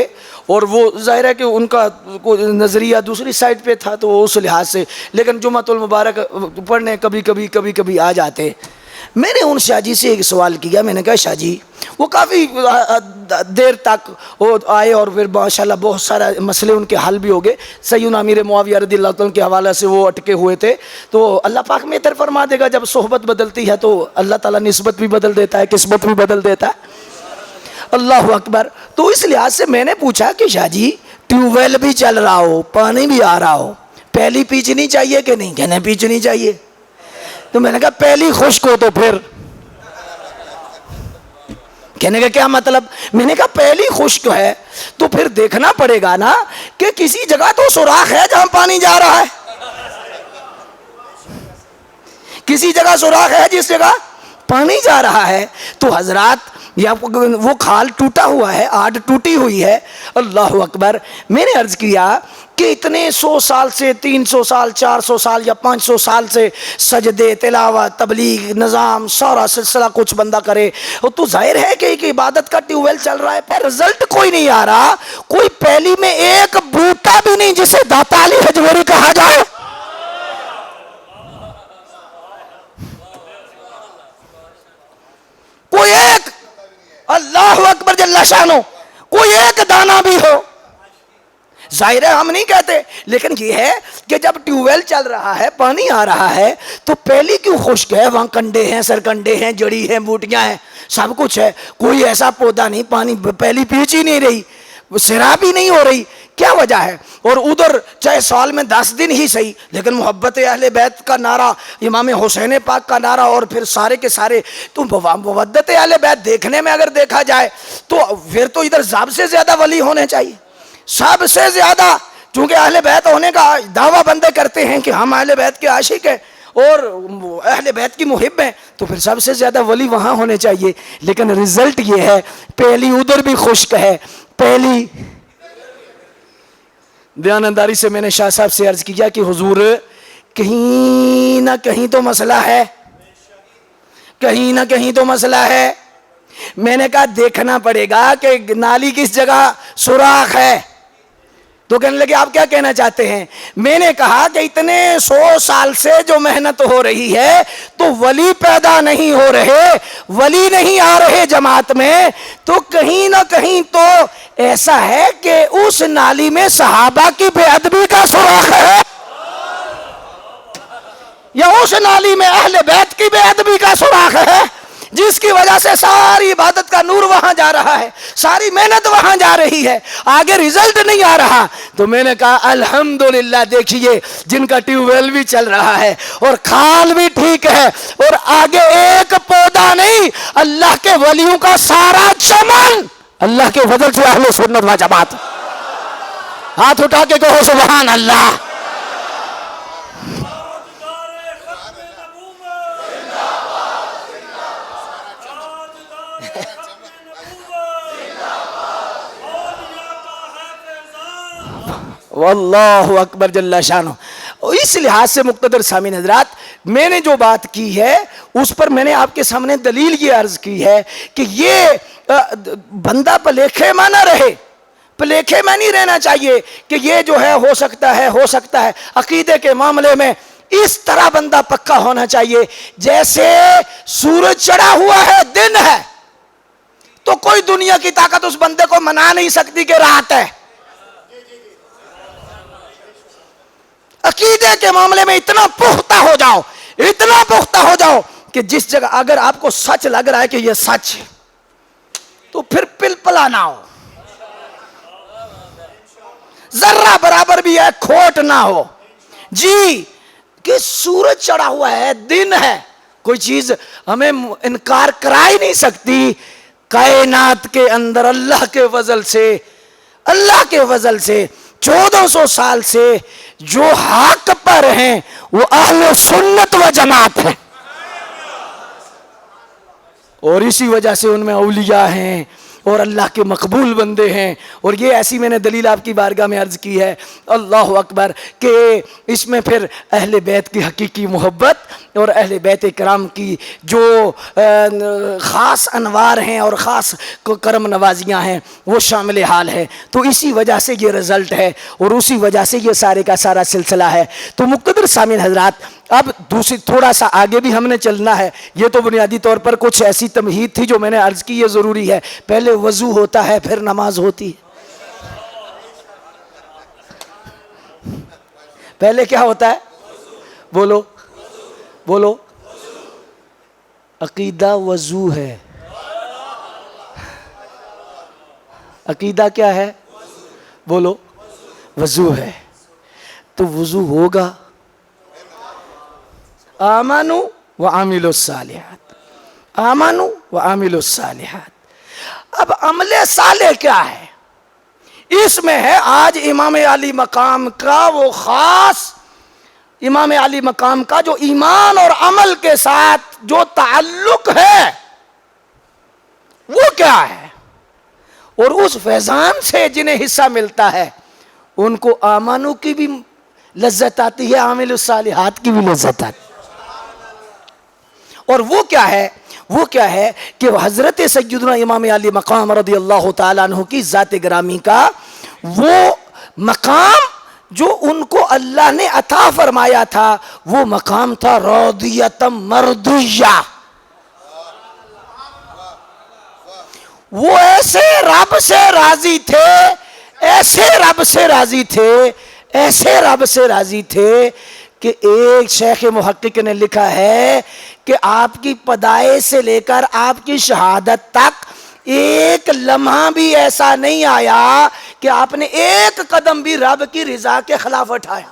اور وہ ظاہر ہے کہ ان کا نظریہ دوسری سائڈ پہ تھا، تو اس لحاظ سے، لیکن جمعۃ المبارک پڑھنے کبھی کبھی آ جاتے۔ میں نے ان شاہ جی سے ایک سوال کیا، میں نے کہا شاہ جی، وہ کافی دیر تک وہ آئے، اور پھر ماشاءاللہ بہت سارا مسئلے ان کے حل بھی ہو گئے۔ سیدنا امیر معاویہ رضی اللہ عنہ کے حوالے سے وہ اٹکے ہوئے تھے، تو اللہ پاک بہتر فرما دے گا، جب صحبت بدلتی ہے تو اللہ تعالیٰ نسبت بھی بدل دیتا ہے، قسمت بھی بدل دیتا ہے۔ اللہ اکبر۔ تو اس لحاظ سے میں نے پوچھا کہ شاہ جی، ٹیوب ویل بھی چل رہا ہو، پانی بھی آ رہا ہو، پہلی پیچنی چاہیے کہ نہیں؟ کہنے پیچنی چاہیے۔ تو میں نے کہا پہلی خشک ہو تو پھر؟ کہنے کا کیا مطلب؟ میں نے کہا پہلی خشک ہے تو پھر دیکھنا پڑے گا نا کہ کسی جگہ تو سوراخ ہے جہاں پانی جا رہا ہے، کسی جگہ سوراخ ہے جس جگہ پانی جا رہا ہے تو حضرات یا وہ کھال ٹوٹا ہوا ہے، آڑ ٹوٹی ہوئی ہے، اللہ اکبر۔ میں نے عرض کیا کہ اتنے 100 سال سے 300 سال 400 سال یا 500 سال سے سجدے، تلاوت، تبلیغ، نظام، سارا سلسلہ کچھ بندہ کرے تو ظاہر ہے کہ ایک عبادت کا ٹیوب ویل چل رہا ہے، پر رزلٹ کوئی نہیں آ رہا، کوئی پہلی میں ایک بوٹا بھی نہیں جسے داتا علی حجویری کہا جائے۔ کوئی ایک، اللہ اکبر جل شانہ، کوئی ایک دانہ بھی ہو۔ ظاہر ہے ہم نہیں کہتے، لیکن یہ ہے کہ جب ٹیوب ویل چل رہا ہے، پانی آ رہا ہے تو پہلی کیوں خشک ہے؟ وہاں کنڈے ہیں، سرکنڈے ہیں، جڑی ہیں، بوٹیاں ہیں، سب کچھ ہے، کوئی ایسا پودا نہیں، پانی پہلی پیچ ہی نہیں رہی، سیراب ہی نہیں ہو رہی، کیا وجہ ہے؟ اور ادھر چاہے سال میں 10 دن ہی صحیح، لیکن محبت اہل بیت کا نعرہ، امام حسین پاک کا نعرہ، اور پھر سارے کے سارے، تو محبت اہل بیت دیکھنے میں اگر دیکھا جائے تو پھر تو ادھر زاب سے زیادہ ولی ہونے چاہیے، سب سے زیادہ، چونکہ اہل بیت ہونے کا دعویٰ بندے کرتے ہیں کہ ہم اہل بیت کے عاشق ہیں اور اہل بیت کی محب ہیں، تو پھر سب سے زیادہ ولی وہاں ہونے چاہیے، لیکن رزلٹ یہ ہے پہلی ادھر بھی خشک ہے، پہلی۔ دیانتداری سے میں نے شاہ صاحب سے عرض کیا کہ حضور کہیں نہ کہیں تو مسئلہ ہے، کہیں نہ کہیں تو مسئلہ ہے۔ میں نے کہا دیکھنا پڑے گا کہ نالی کس جگہ سوراخ ہے، تو کہنے لگے آپ کیا کہنا چاہتے ہیں؟ میں نے کہا کہ اتنے 100 سال سے جو محنت ہو رہی ہے تو ولی پیدا نہیں ہو رہے، ولی نہیں آ رہے جماعت میں، تو کہیں نہ کہیں تو ایسا ہے کہ اس نالی میں صحابہ کی بے ادبی کا سوراخ ہے، یا اس نالی میں اہل بیت کی بے ادبی کا سوراخ ہے، جس کی وجہ سے ساری عبادت کا نور وہاں جا رہا ہے، ساری محنت وہاں جا رہی ہے، آگے ریزلٹ نہیں آ رہا۔ تو میں نے کہا الحمدللہ، دیکھیے جن کا ٹیوب ویل بھی چل رہا ہے اور کھال بھی ٹھیک ہے اور آگے ایک پودا نہیں، اللہ کے ولیوں کا سارا چمن، اللہ کے فضل سے اہل سنت و جماعت، ہاتھ اٹھا کے کہو سبحان اللہ۔ واللہ اکبر جل شانہ۔ اس لحاظ سے مقتدر سامعین حضرات، میں نے جو بات کی ہے اس پر میں نے آپ کے سامنے دلیل یہ عرض کی ہے کہ یہ بندہ پلیکھے میں نہ رہے، پلیکھے میں نہیں رہنا چاہیے کہ یہ جو ہے ہو سکتا ہے، ہو سکتا ہے۔ عقیدے کے معاملے میں اس طرح بندہ پکا ہونا چاہیے جیسے سورج چڑھا ہوا ہے، دن ہے، تو کوئی دنیا کی طاقت اس بندے کو منا نہیں سکتی کہ رات ہے۔ عقیدے کے معاملے میں اتنا پختہ ہو جاؤ، اتنا پختہ ہو جاؤ کہ جس جگہ اگر آپ کو سچ لگ رہا ہے کہ یہ سچ ہے تو پھر پلپلا نہ ہو، ذرہ برابر بھی ہے کھوٹ نہ ہو جی، کہ سورج چڑھا ہوا ہے، دن ہے، کوئی چیز ہمیں انکار کرا ہی نہیں سکتی۔ کائنات کے اندر اللہ کے فضل سے، اللہ کے فضل سے 1400 سال سے جو حق پر ہیں وہ اہل سنت و جماعت ہیں، اور اسی وجہ سے ان میں اولیاء ہیں اور اللہ کے مقبول بندے ہیں۔ اور یہ ایسی میں نے دلیل آپ کی بارگاہ میں عرض کی ہے، اللہ اکبر، کہ اس میں پھر اہل بیت کی حقیقی محبت اور اہل بیت کرام کی جو خاص انوار ہیں اور خاص کرم نوازیاں ہیں وہ شامل حال ہے، تو اسی وجہ سے یہ رزلٹ ہے اور اسی وجہ سے یہ سارے کا سارا سلسلہ ہے۔ تو مقتدر سامعین حضرات، اب دوسری تھوڑا سا آگے بھی ہم نے چلنا ہے، یہ تو بنیادی طور پر کچھ ایسی تمہید تھی جو میں نے عرض کی، یہ ضروری ہے، پہلے وضو ہوتا ہے پھر نماز ہوتی ہے۔ پہلے کیا ہوتا ہے؟ بولو بولو، عقیدہ وضو ہے، عقیدہ کیا ہے؟ بولو، وضو ہے، تو وضو ہوگا، آمنوا وعملوا الصالحات، آمنوا وعملوا الصالحات۔ اب عمل صالح کیا ہے؟ اس میں ہے آج امام علی مقام کا وہ خاص امام علی مقام کا جو ایمان اور عمل کے ساتھ جو تعلق ہے وہ کیا ہے، اور اس فیضان سے جنہیں حصہ ملتا ہے ان کو آمانو کی بھی لذت آتی ہے، عامل الصالحات کی بھی لذت آتی ہے۔ اور وہ کیا ہے کہ حضرت سیدنا امام علی مقام رضی اللہ تعالیٰ عنہ کی ذات گرامی کا وہ مقام جو ان کو اللہ نے عطا فرمایا تھا، وہ مقام تھا راضیۃ مرضیہ۔ وہ ایسے رب سے راضی تھے، ایسے رب سے راضی تھے، ایسے رب سے راضی تھے کہ ایک شیخ محقق نے لکھا ہے کہ آپ کی پیدائش سے لے کر آپ کی شہادت تک ایک لمحہ بھی ایسا نہیں آیا کہ آپ نے ایک قدم بھی رب کی رضا کے خلاف اٹھایا۔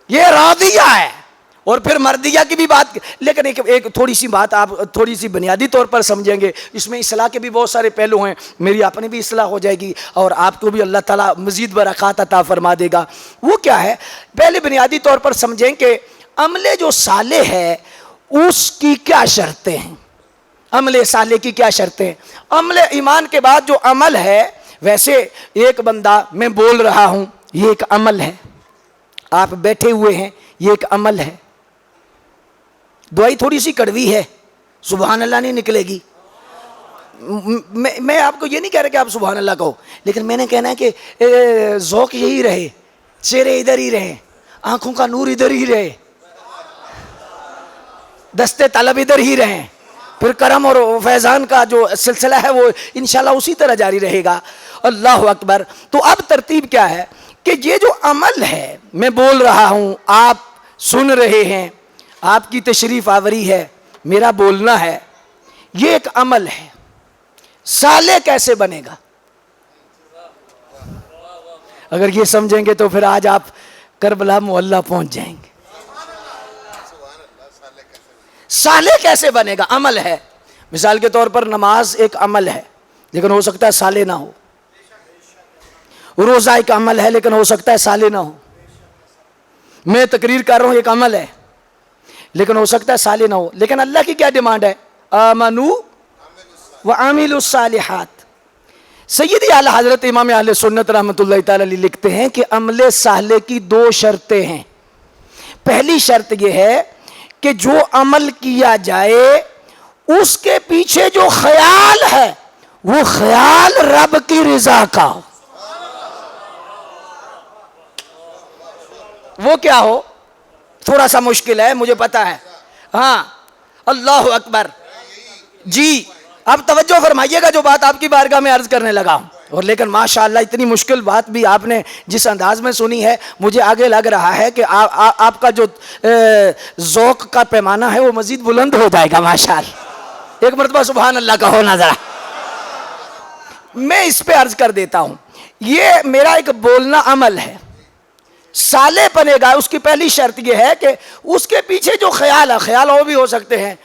یہ راضیہ ہے۔ اور پھر مردیہ کی بھی بات، لیکن ایک تھوڑی سی بات آپ تھوڑی سی بنیادی طور پر سمجھیں گے، اس میں اصلاح کے بھی بہت سارے پہلو ہیں، میری اپنی بھی اصلاح ہو جائے گی اور آپ کو بھی اللہ تعالیٰ مزید برکات عطا فرما دے گا۔ وہ کیا ہے، پہلے بنیادی طور پر سمجھیں کہ عمل جو صالح ہے اس کی کیا شرطیں ہیں، عمل صالح کی کیا شرطیں ہیں۔ عمل ایمان کے بعد جو عمل ہے، ویسے ایک بندہ میں بول رہا ہوں یہ ایک عمل ہے، آپ بیٹھے ہوئے ہیں یہ ایک عمل ہے، دعائی تھوڑی سی کڑوی ہے، سبحان اللہ نہیں نکلے گی۔ میں آپ کو یہ نہیں کہہ رہا کہ آپ سبحان اللہ کہو، لیکن میں نے کہنا ہے کہ ذوق یہی رہے، چہرے ادھر ہی رہے، آنکھوں کا نور ادھر ہی رہے، دستے طلب ادھر ہی رہیں، پھر کرم اور فیضان کا جو سلسلہ ہے وہ انشاءاللہ اسی طرح جاری رہے گا۔ اللہ اکبر۔ تو اب ترتیب کیا ہے کہ یہ جو عمل ہے، میں بول رہا ہوں، آپ سن رہے ہیں، آپ کی تشریف آوری ہے، میرا بولنا ہے، یہ ایک عمل ہے۔ صالح کیسے بنے گا؟ اگر یہ سمجھیں گے تو پھر آج آپ کربلا محلہ پہنچ جائیں گے۔ صالح کیسے بنے گا؟ عمل ہے۔ مثال کے طور پر نماز ایک عمل ہے لیکن ہو سکتا ہے صالح نہ ہو، روزہ ایک عمل ہے لیکن ہو سکتا ہے صالح نہ ہو، میں تقریر کر رہا ہوں ایک عمل ہے لیکن ہو سکتا ہے صالح نہ ہو۔ لیکن اللہ کی کیا ڈیمانڈ ہے؟ آمنو وعاملوا الصالحات۔ سیدی اعلیٰ حضرت امام اہل سنت رحمۃ اللہ تعالی علیہ لکھتے ہیں کہ عمل صالح کی دو شرطیں ہیں۔ پہلی شرط یہ ہے کہ جو عمل کیا جائے اس کے پیچھے جو خیال ہے وہ خیال رب کی رضا کا ہو۔ وہ کیا ہو؟ تھوڑا سا مشکل ہے مجھے پتا ہے، ہاں، اللہ اکبر۔ جی اب توجہ فرمائیے گا جو بات آپ کی بارگاہ میں عرض کرنے لگا ہوں، اور لیکن ماشاءاللہ اتنی مشکل بات بھی آپ نے جس انداز میں سنی ہے، مجھے آگے لگ رہا ہے کہ آپ کا جو ذوق کا پیمانہ ہے وہ مزید بلند ہو جائے گا ماشاءاللہ۔ ایک مرتبہ سبحان اللہ کا ہونا ذرا۔ میں اس پہ عرض کر دیتا ہوں، یہ میرا ایک بولنا عمل ہے، صالح بنے گا اس کی پہلی شرط یہ ہے کہ اس کے پیچھے جو خیال ہے، خیال اور بھی ہو سکتے ہیں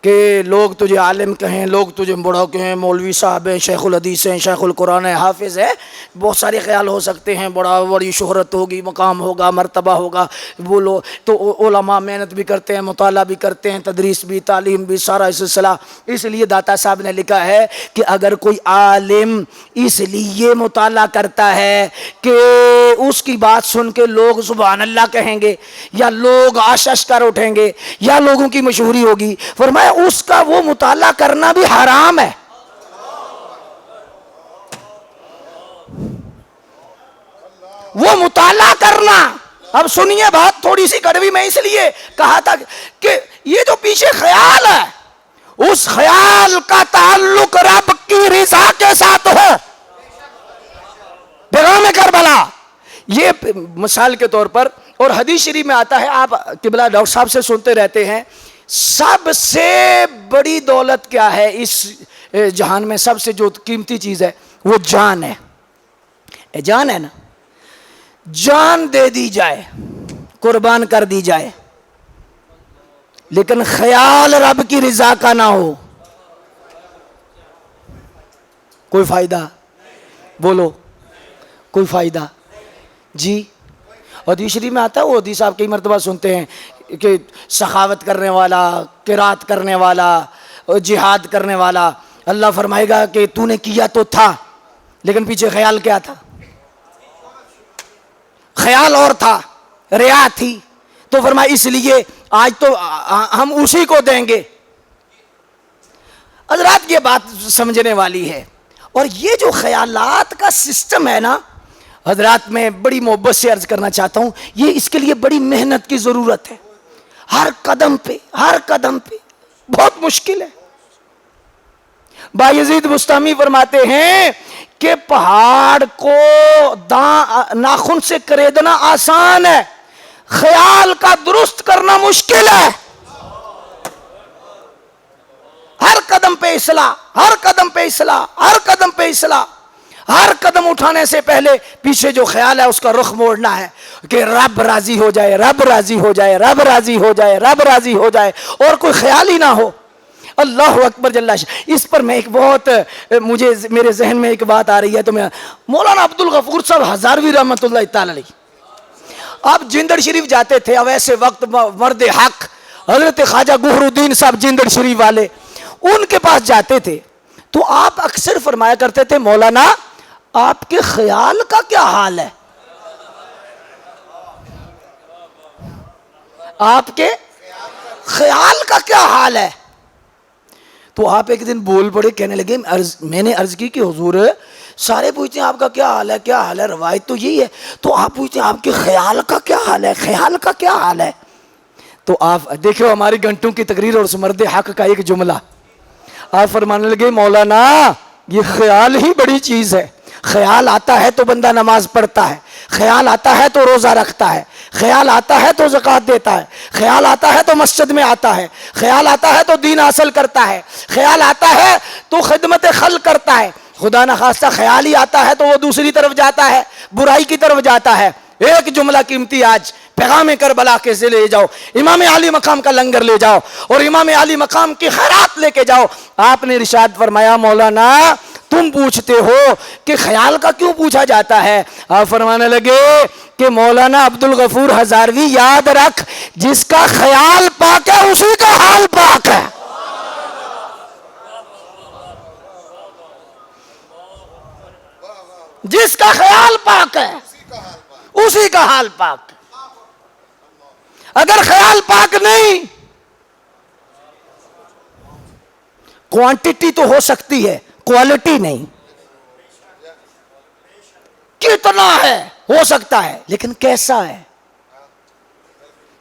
کہ لوگ تجھے عالم کہیں، لوگ تجھے بڑا کہیں، مولوی صاحب ہیں، شیخ الحدیث ہیں، شیخ القرآن ہیں، حافظ ہے، بہت سارے خیال ہو سکتے ہیں، بڑی شہرت ہوگی، مقام ہوگا، مرتبہ ہوگا، وہ لو تو علماء محنت بھی کرتے ہیں، مطالعہ بھی کرتے ہیں، تدریس بھی، تعلیم بھی، سارا سلسلہ۔ اس لیے داتا صاحب نے لکھا ہے کہ اگر کوئی عالم اس لیے مطالعہ کرتا ہے کہ اس کی بات سن کے لوگ سبحان اللہ کہیں گے یا لوگ آشش کر اٹھیں گے یا لوگوں کی مشہوری ہوگی، فرمایا اس کا وہ مطالعہ کرنا بھی حرام ہے۔ وہ مطالعہ کرنا، اب سنیے بات تھوڑی سی کڑوی، میں اس لیے کہا تھا کہ یہ جو پیچھے خیال ہے اس خیال کا تعلق رب کی رضا کے ساتھ ہو۔ پیغام کربلا یہ مثال کے طور پر، اور حدیث شریف میں آتا ہے، آپ قبلہ ڈاکٹر صاحب سے سنتے رہتے ہیں، سب سے بڑی دولت کیا ہے اس جہان میں؟ سب سے جو قیمتی چیز ہے وہ جان ہے۔ جان ہے نا، جان دے دی جائے، قربان کر دی جائے، لیکن خیال رب کی رضا کا نہ ہو، کوئی فائدہ؟ بولو کوئی فائدہ جی. حدیث شریف میں آتا ہے, وہ حدیث آپ کئی مرتبہ سنتے ہیں کہ سخاوت کرنے والا, قرات کرنے والا, جہاد کرنے والا, اللہ فرمائے گا کہ تو نے کیا تو تھا لیکن پیچھے خیال کیا تھا؟ خیال اور تھا, ریا تھی. تو فرمایا اس لیے آج تو ہم اسی کو دیں گے. حضرات یہ بات سمجھنے والی ہے. اور یہ جو خیالات کا سسٹم ہے نا حضرات, میں بڑی محبت سے عرض کرنا چاہتا ہوں, یہ اس کے لیے بڑی محنت کی ضرورت ہے. ہر قدم پہ بہت مشکل ہے. بایزید بستامی فرماتے ہیں کہ پہاڑ کو ناخن سے کریدنا آسان ہے, خیال کا درست کرنا مشکل ہے. ہر قدم پہ اصلاح, ہر قدم پہ اصلاح, ہر قدم پہ اصلاح. ہر قدم اٹھانے سے پہلے پیچھے جو خیال ہے اس کا رخ موڑنا ہے کہ رب راضی ہو جائے, رب راضی ہو جائے, رب راضی ہو جائے, رب راضی ہو جائے, اور کوئی خیال ہی نہ ہو. اللہ اکبر جل شاہ. اس پر میں ایک بہت مجھے میرے ذہن میں ایک بات آ رہی ہے, تو میں مولانا عبدالغفور صاحب ہزاروی رحمۃ اللہ تعالی علیہ, آپ جندڑ شریف جاتے تھے, اب ایسے وقت مرد حق حضرت خواجہ گہر الدین صاحب جندڑ شریف والے, ان کے پاس جاتے تھے تو آپ اکثر فرمایا کرتے تھے مولانا آپ کے خیال کا کیا حال ہے, آپ کے خیال کا کیا حال ہے. تو آپ ایک دن بول پڑے, کہنے لگے میں نے عرض کی کہ حضور سارے پوچھتے ہیں آپ کا کیا حال ہے, کیا حال ہے, روایت تو یہی ہے, تو آپ پوچھتے ہیں آپ کے خیال کا کیا حال ہے, خیال کا کیا حال ہے. تو آپ دیکھو ہماری گھنٹوں کی تقریر اور اس مرد حق کا ایک جملہ, آپ فرمانے لگے مولانا یہ خیال ہی بڑی چیز ہے. خیال آتا ہے تو بندہ نماز پڑھتا ہے, خیال آتا ہے تو روزہ رکھتا ہے, خیال آتا ہے تو زکوٰۃ دیتا ہے, خیال آتا ہے تو مسجد میں آتا ہے, خیال آتا ہے تو دین حاصل کرتا ہے, خیال آتا ہے تو خدمت خلق کرتا ہے. خدا نہ خواستہ خیال ہی آتا ہے تو وہ دوسری طرف جاتا ہے, برائی کی طرف جاتا ہے. ایک جملہ قیمتی آج پیغام کربلا کے سے لے جاؤ, امام علی مقام کا لنگر لے جاؤ اور امام علی مقام کی خیرات لے کے جاؤ. آپ نے ارشاد فرمایا مولانا تم پوچھتے ہو کہ خیال کا کیوں پوچھا جاتا ہے. آپ فرمانے لگے کہ مولانا عبدالغفور ہزاروی یاد رکھ, جس کا خیال پاک ہے اسی کا حال پاک ہے. جس کا خیال پاک ہے اسی کا حال پاک. اگر خیال پاک نہیں, کوانٹٹی تو ہو سکتی ہے, کوالٹی نہیں. کتنا ہے ہو سکتا ہے لیکن کیسا ہے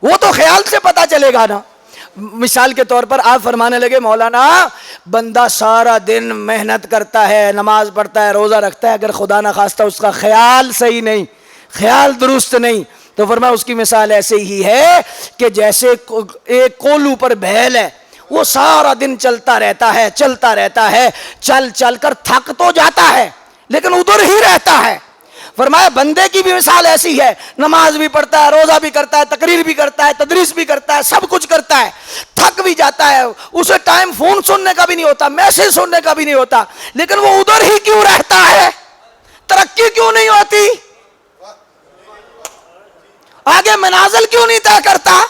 وہ تو خیال سے پتا چلے گا نا. مثال کے طور پر آپ فرمانے لگے مولانا بندہ سارا دن محنت کرتا ہے, نماز پڑھتا ہے, روزہ رکھتا ہے, اگر خدا نہ خواستہ اس کا خیال صحیح نہیں, خیال درست نہیں, تو فرمایا اس کی مثال ایسے ہی ہے کہ جیسے ایک کولو پر بھیل ہے, وہ سارا دن چلتا رہتا ہے, چل چل کر تھک تو جاتا ہے لیکن ادھر ہی رہتا ہے. فرمایا بندے کی بھی مثال ایسی ہے, نماز بھی پڑھتا ہے, روزہ بھی کرتا ہے, تقریر بھی کرتا ہے, تدریس بھی کرتا ہے, سب کچھ کرتا ہے, تھک بھی جاتا ہے, اسے ٹائم فون سننے کا بھی نہیں ہوتا, میسج سننے کا بھی نہیں ہوتا, لیکن وہ ادھر ہی کیوں رہتا ہے, ترقی کیوں نہیں ہوتی, آگے منازل کیوں نہیں طے کرتا,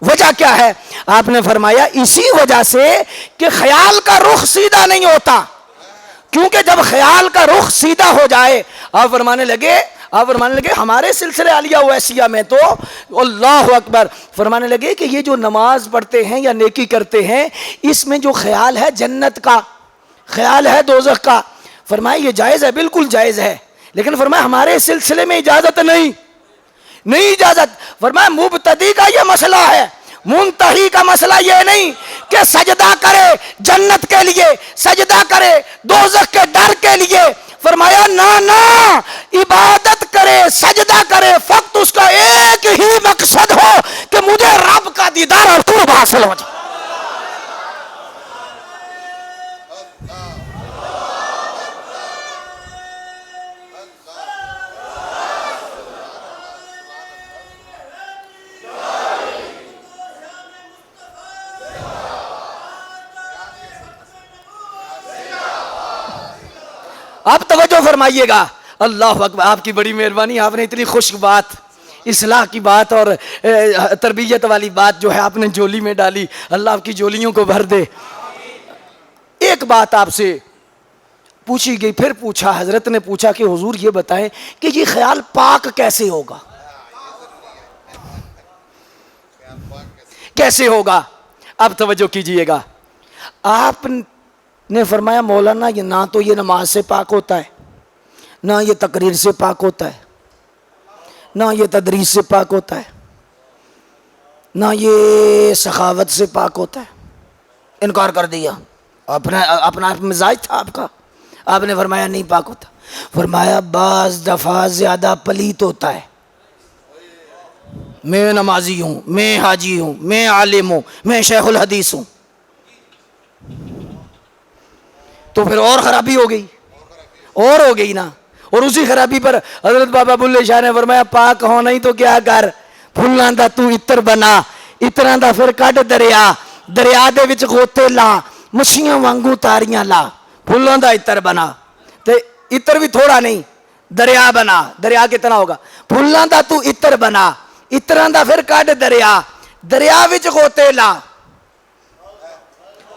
وجہ کیا ہے؟ آپ نے فرمایا اسی وجہ سے کہ خیال کا رخ سیدھا نہیں ہوتا. کیونکہ جب خیال کا رخ سیدھا ہو جائے, آپ فرمانے لگے ہمارے سلسلے عالیہ ویسیہ میں تو اللہ اکبر, فرمانے لگے کہ یہ جو نماز پڑھتے ہیں یا نیکی کرتے ہیں, اس میں جو خیال ہے جنت کا, خیال ہے دوزخ کا, فرمایا یہ جائز ہے, بالکل جائز ہے, لیکن فرمایا ہمارے سلسلے میں اجازت نہیں اجازت. فرمایا مبتدی کا یہ مسئلہ ہے, منتہی کا مسئلہ یہ نہیں کہ سجدہ کرے جنت کے لیے, سجدہ کرے دوزخ کے ڈر کے لیے. فرمایا نا عبادت کرے, سجدہ کرے, فقط اس کا ایک ہی مقصد ہو کہ مجھے رب کا دیدار اور قرب حاصل ہو جائے. اب توجہ فرمائیے گا, اللہ اکبر، آپ کی بڑی مہربانی، آپ نے اتنی خشک بات، اصلاح کی بات اور تربیت والی بات جو ہے آپ نے جولی میں ڈالی، اللہ آپ کی جولیوں کو بھر دے۔ ایک بات آپ سے پوچھی گئی، پھر پوچھا، حضرت نے پوچھا کہ حضور یہ بتائیں کہ یہ خیال پاک کیسے ہوگا؟ کیسے ہوگا؟ اب توجہ کیجئے گا، آپ نے فرمایا مولانا یہ نہ تو یہ نماز سے پاک ہوتا ہے، نہ یہ تقریر سے پاک ہوتا ہے، نہ یہ تدریس سے پاک ہوتا ہے، نہ یہ سخاوت سے پاک ہوتا ہے۔ انکار کر دیا، اپنا مزاج تھا آپ کا، آپ نے فرمایا نہیں پاک ہوتا۔ فرمایا بعض دفعہ زیادہ پلیت ہوتا ہے، میں نمازی ہوں، میں حاجی ہوں، میں عالم ہوں، میں شیخ الحدیث ہوں، تو پھر اور خرابی ہو گئی، اور ہو گئی نا۔ اور اسی خرابی پر حضرت بابا بلے شاہ نے فرمایا پاک ہونا ہی تو کیا کر، پھلاں دا تو عطر بنا، عطراں دا پھر کڈ دریا، دریا دے وچ غوطے لا، مچھیاں وانگو تاریاں لا، پھلاں دا عطر بنا، تے عطر بھی تھوڑا نہیں، دریا بنا، دریا کتنا ہوگا، پھلاں دا تو عطر بنا، عطراں دا پھر کڈ دریا، دریا وچ غوطے لا،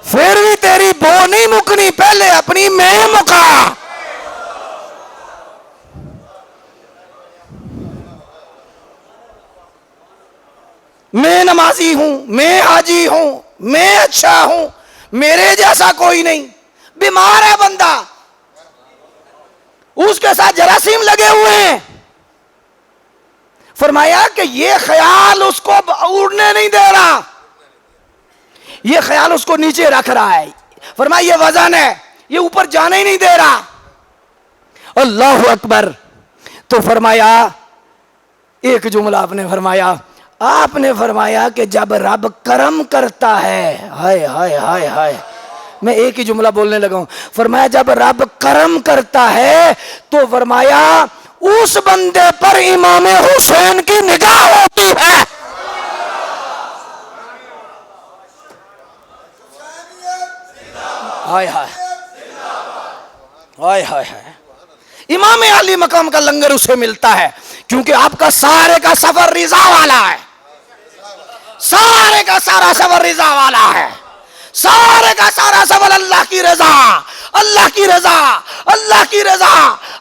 پھر بھی تیری بو نہیں مکنی، پہلے اپنی میں مکا۔ میں نمازی ہوں، میں حاجی ہوں، میں اچھا ہوں، میرے جیسا کوئی نہیں، بیمار ہے بندہ، اس کے ساتھ جراثیم لگے ہوئے ہیں۔ فرمایا کہ یہ خیال اس کو اڑنے نہیں دے رہا، یہ خیال اس کو نیچے رکھ رہا ہے، فرمایا یہ وزن ہے، یہ اوپر جانے ہی نہیں دے رہا۔ اللہ اکبر۔ تو فرمایا ایک جملہ آپ نے فرمایا کہ جب رب کرم کرتا ہے، ہائے ہائے ہائے ہائے، میں ایک ہی جملہ بولنے لگا ہوں، فرمایا جب رب کرم کرتا ہے تو فرمایا اس بندے پر امام حسین کی نگاہ ہوتی ہے۔ ہائے ہائے ہائے ہائے ہائے، امام علی مقام کا لنگر اسے ملتا ہے، کیونکہ آپ کا سارے کا سفر رضا والا ہے، سارے کا سارا سفر رضا والا ہے، سارے کا سارا سفر اللہ کی رضا، اللہ کی رضا، اللہ کی رضا،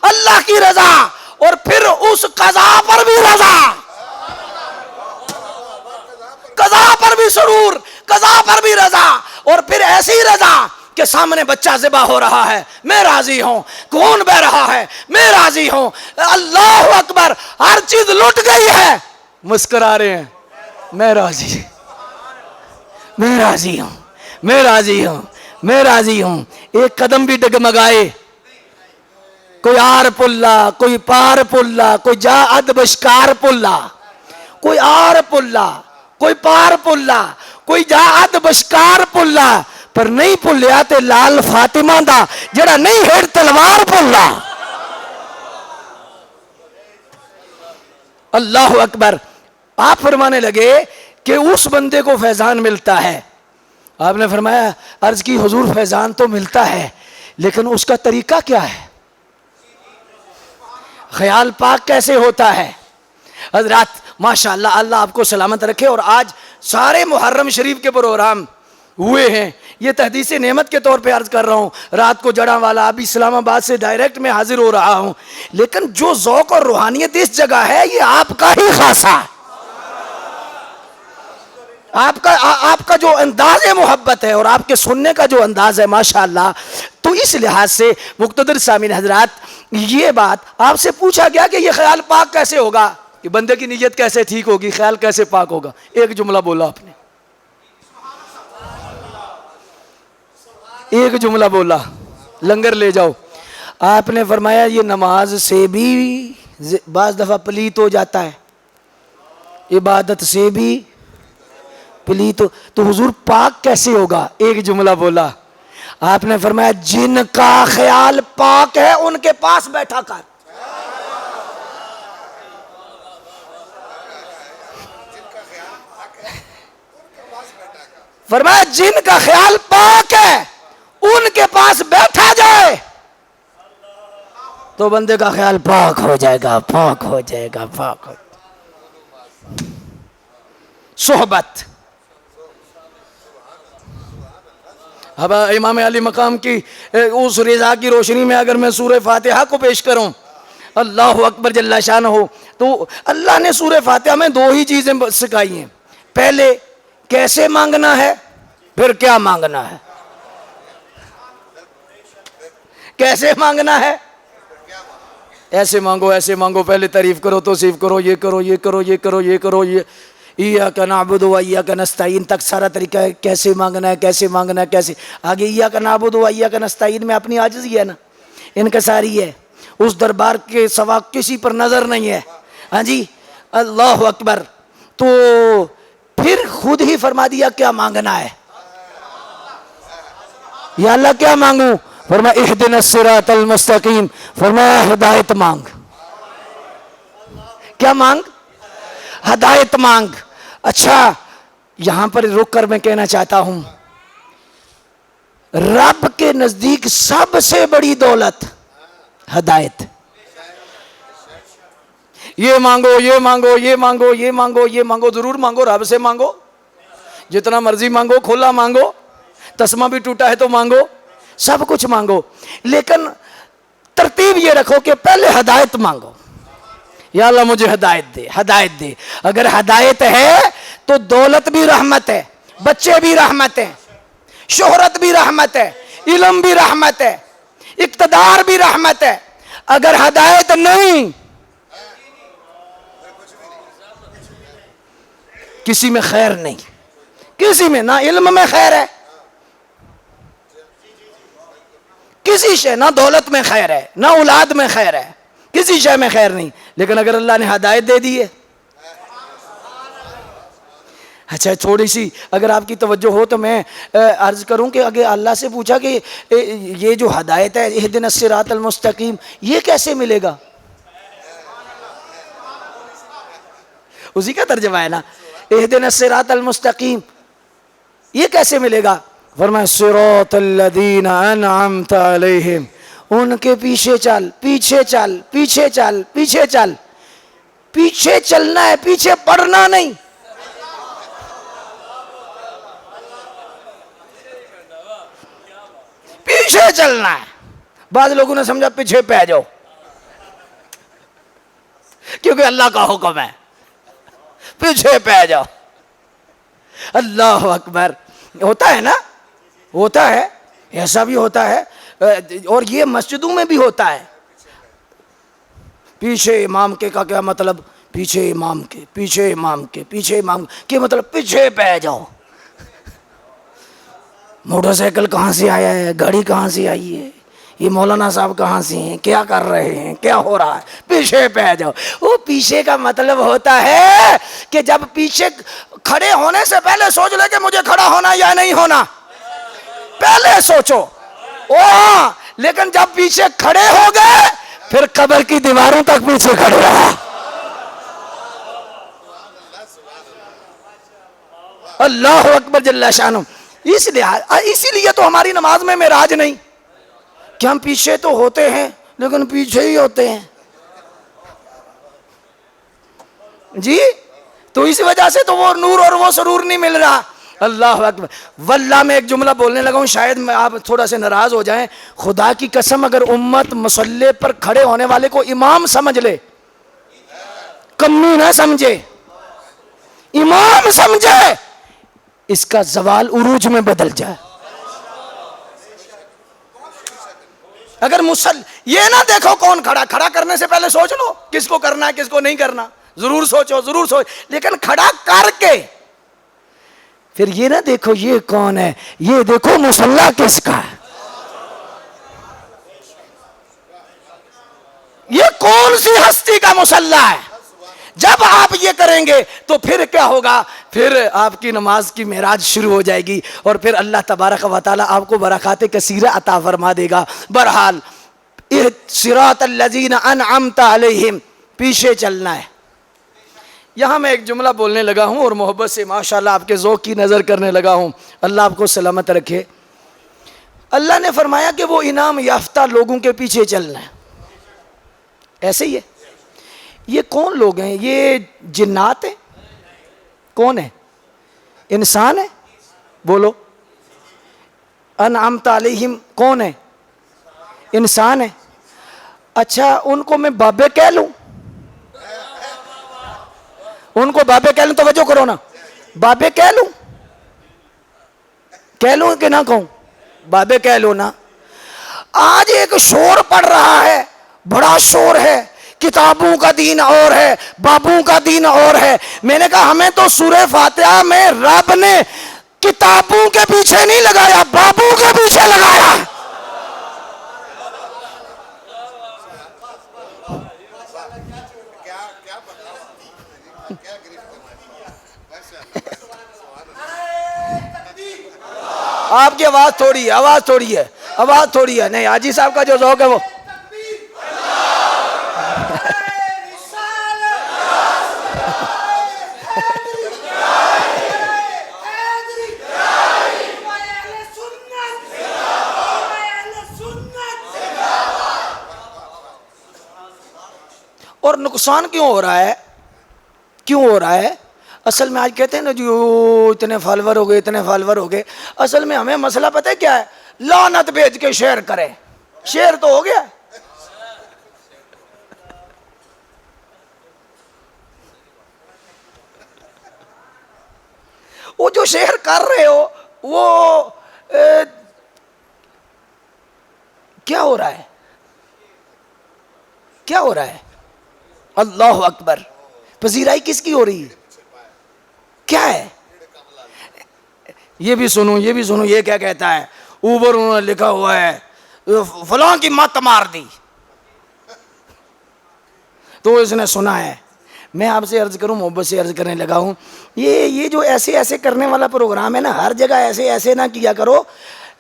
اللہ کی رضا، اور پھر اس قضا پر بھی رضا، قضا پر بھی سرور، قضا پر بھی رضا، اور پھر ایسی رضا کہ سامنے بچہ ذبح ہو رہا ہے میں راضی ہوں، خون بہ رہا ہے میں راضی ہوں، اللہ اکبر، ہر چیز لٹ گئی ہے، مسکرا رہے ہیں میں راضی، میں راضی ہوں، میں راضی ہوں، میں راضی ہوں۔ ایک قدم بھی ڈگمگائے، کوئی آر پلا، کوئی پار پلا، کوئی جا اد بشکار پلا، کوئی آر پلا، کوئی پار پلا، کوئی جا اد بشکار پلا، پر نہیں پلیا تے لال فاطمہ دا جڑا نہیں ہیڑ تلوار پلا۔ اللہ اکبر۔ آپ فرمانے لگے کہ اس بندے کو فیضان ملتا ہے، آپ نے فرمایا عرض کی حضور فیضان تو ملتا ہے لیکن اس کا طریقہ کیا ہے، خیال پاک کیسے ہوتا ہے؟ حضرات ماشاءاللہ اللہ آپ کو سلامت رکھے، اور آج سارے محرم شریف کے پروگرام ہوئے ہیں، یہ تحدیث نعمت کے طور پہ عرض کر رہا ہوں، رات کو جڑاں والا، ابھی اسلام آباد سے ڈائریکٹ میں حاضر ہو رہا ہوں، لیکن جو ذوق اور روحانیت اس جگہ ہے یہ آپ کا ہی خاصا، آپ کا جو انداز محبت ہے اور آپ کے سننے کا جو انداز ہے ماشاءاللہ، تو اس لحاظ سے مقتدر سامعین حضرات یہ بات آپ سے پوچھا گیا کہ یہ خیال پاک کیسے ہوگا، کہ بندے کی نیت کیسے ٹھیک ہوگی، خیال کیسے پاک ہوگا، ایک جملہ بولا آپ نے، ایک جملہ بولا، لنگر لے جاؤ، آپ نے فرمایا یہ نماز سے بھی بعض دفعہ پلیت ہو جاتا ہے، عبادت سے بھی پلیت، تو حضور پاک کیسے ہوگا، ایک جملہ بولا، آپ نے فرمایا جن کا خیال پاک ہے ان کے پاس بیٹھا کر، فرمایا جن کا خیال پاک ہے ان کے پاس بیٹھا جائے، تو بندے کا خیال پاک ہو جائے گا، پاک ہو جائے گا، پاک ہو جائے گا۔ صحبت، اب امام علی مقام کی اس رضا کی روشنی میں اگر میں سورہ فاتحہ کو پیش کروں، اللہ اکبر جل شانہ ہو، تو اللہ نے سورہ فاتحہ میں دو ہی چیزیں سکھائی ہیں، پہلے کیسے مانگنا ہے، پھر کیا مانگنا ہے۔ کیسے مانگنا ہے؟ ایسے مانگو، ایسے مانگو، پہلے تعریف کرو، توصیف کرو، یہ کرو، یہ کرو، یہ کرو، یہ کرو، یہ ایاک نعبد و ایاک نستعین تک سارا طریقہ ہے، کیسے مانگنا ہے، کیسے مانگنا ہے، کیسے۔ آگے ایاک نعبد و ایاک نستعین میں اپنی عاجزی ہے نا، انکساری ہے، اس دربار کے سوا کسی پر نظر نہیں ہے۔ ہاں جی، اللہ اکبر۔ تو پھر خود ہی فرما دیا کیا مانگنا ہے۔ یا اللہ کیا مانگوں؟ فرمایا اہدنا الصراط المستقیم، فرمایا ہدایت مانگ۔ کیا مانگ؟ ہدایت مانگ۔ اچھا، یہاں پر رک کر میں کہنا چاہتا ہوں، رب کے نزدیک سب سے بڑی دولت ہدایت۔ یہ مانگو، یہ مانگو، یہ مانگو، یہ مانگو، یہ مانگو، ضرور مانگو، رب سے مانگو، جتنا مرضی مانگو، کھلا مانگو، تسمہ بھی ٹوٹا ہے تو مانگو، سب کچھ مانگو، لیکن ترتیب یہ رکھو کہ پہلے ہدایت مانگو۔ یا اللہ مجھے ہدایت دے، ہدایت دے۔ اگر ہدایت ہے تو دولت بھی رحمت ہے، بچے بھی رحمت ہے، شہرت بھی رحمت ہے، علم بھی رحمت ہے، اقتدار بھی رحمت ہے۔ اگر ہدایت نہیں، کسی میں خیر نہیں، کسی میں، نہ علم میں خیر ہے، کسی شے، نہ دولت میں خیر ہے، نہ اولاد میں خیر ہے، کسی شے میں خیر نہیں۔ لیکن اگر اللہ نے ہدایت دے دی ہے، اچھا تھوڑی سی اگر آپ کی توجہ ہو تو میں عرض کروں کہ اگر اللہ سے پوچھا کہ یہ جو ہدایت ہے اہدنا الصراط المستقیم، یہ کیسے ملے گا؟ اسی کا ترجمہ ہے نا، اہدنا الصراط المستقیم، یہ کیسے ملے گا؟ فرمایا صراط الذین انعمت علیہم، ان کے پیچھے چل، پیچھے چل، پیچھے چل، پیچھے چل، پیچھے چلنا ہے، پیچھے پڑنا نہیں۔ پیچھے چلنا ہے۔ بعض لوگوں نے سمجھا پیچھے پہ جاؤ، کیونکہ اللہ کا حکم ہے پیچھے پہ جاؤ۔ اللہ اکبر، ہوتا ہے نا، ہوتا ہے، ایسا بھی ہوتا ہے، اور یہ مسجدوں میں بھی ہوتا ہے۔ پیچھے امام کے کا کیا مطلب؟ پیچھے امام کے، پیچھے امام کے، پیچھے امام کے مطلب پیچھے پہ جاؤ۔ موٹر سائیکل کہاں سے آیا ہے، گاڑی کہاں سے آئی ہے، یہ مولانا صاحب کہاں سے ہیں، کیا کر رہے ہیں، کیا ہو رہا ہے، پیچھے پہ جاؤ۔ وہ پیچھے کا مطلب ہوتا ہے کہ جب پیچھے کھڑے ہونے سے پہلے سوچ لے کہ مجھے کھڑا ہونا یا نہیں ہونا، پہلے سوچو۔ لیکن جب پیچھے کھڑے ہو گئے پھر قبر کی دیواروں تک پیچھے کھڑے رہا۔ اللہ اکبر جل شانہ۔ اسی لیے تو ہماری نماز میں معراج نہیں، کہ ہم پیچھے تو ہوتے ہیں لیکن پیچھے ہی ہوتے ہیں جی، تو اس وجہ سے تو وہ نور اور وہ سرور نہیں مل رہا۔ اللہ اکبر۔ واللہ میں ایک جملہ بولنے لگا ہوں، شاید میں آپ تھوڑا سے ناراض ہو جائیں، خدا کی قسم اگر امت مصلی پر کھڑے ہونے والے کو امام سمجھ لے، کمی نہ سمجھے، امام سمجھے، اس کا زوال عروج میں بدل جائے۔ اگر یہ نہ دیکھو کون کھڑا، کھڑا کرنے سے پہلے سوچ لو کس کو کرنا ہے کس کو نہیں کرنا، ضرور سوچو، ضرور سوچ، لیکن کھڑا کر کے پھر یہ نہ دیکھو یہ کون ہے، یہ دیکھو مصلی کس کا ہے، یہ کون سی ہستی کا مصلی ہے۔ جب آپ یہ کریں گے تو پھر کیا ہوگا؟ پھر آپ کی نماز کی معراج شروع ہو جائے گی، اور پھر اللہ تبارک و تعالی آپ کو برکات کثیرہ عطا فرما دے گا۔ بہرحال صراط الذین انعمت علیہم، پیچھے چلنا ہے۔ یہاں میں ایک جملہ بولنے لگا ہوں اور محبت سے ماشاءاللہ آپ کے ذوق کی نظر کرنے لگا ہوں، اللہ آپ کو سلامت رکھے۔ اللہ نے فرمایا کہ وہ انعام یافتہ لوگوں کے پیچھے چلنا ہے۔ ایسے ہی ہے. یہ کون لوگ ہیں؟ یہ جنات ہیں؟ کون ہے؟ انسان ہے؟ بولو. انعمت علیہم کون ہے؟ انسان ہے. اچھا ان کو میں بابے کہہ لوں؟ ان کو بابے کہہ لوں؟ توجہ کرو نا. بابے کہہ لوں؟ کہہ لوں کہ نہ کہوں؟ بابے کہہ لو نا. آج ایک شور پڑ رہا ہے، بڑا شور ہے، کتابوں کا دین اور ہے، بابوں کا دین اور ہے. میں نے کہا ہمیں تو سورہ فاتحہ میں رب نے کتابوں کے پیچھے نہیں لگایا، بابوں کے پیچھے لگایا. آپ کی آواز تھوڑی ہے، آواز تھوڑی ہے، آواز تھوڑی ہے. نہیں، حاجی صاحب کا جو ذوق ہے وہ اور نقصان کیوں ہو رہا ہے؟ کیوں ہو رہا ہے؟ اصل میں آج کہتے ہیں نا جو اتنے فالور ہو گئے، اتنے فالور ہو گئے. اصل میں ہمیں مسئلہ پتہ ہے کیا ہے؟ لعنت بھیج کے شیئر کریں. شیئر تو ہو گیا. وہ جو شیئر کر رہے ہو وہ کیا ہو رہا ہے؟ کیا ہو رہا ہے؟ اللہ اکبر. پذیرائی کس کی ہو رہی ہے؟ کیا ہے؟ یہ بھی سنو، یہ بھی سنو. یہ کیا کہتا ہے؟ اوبر انہوں نے لکھا ہوا ہے فلاں کی مت مار دی. تو اس نے سنا ہے. میں آپ سے عرض کروں، محبت سے عرض کرنے لگا ہوں، یہ جو ایسے ایسے کرنے والا پروگرام ہے نا، ہر جگہ ایسے ایسے نہ کیا کرو.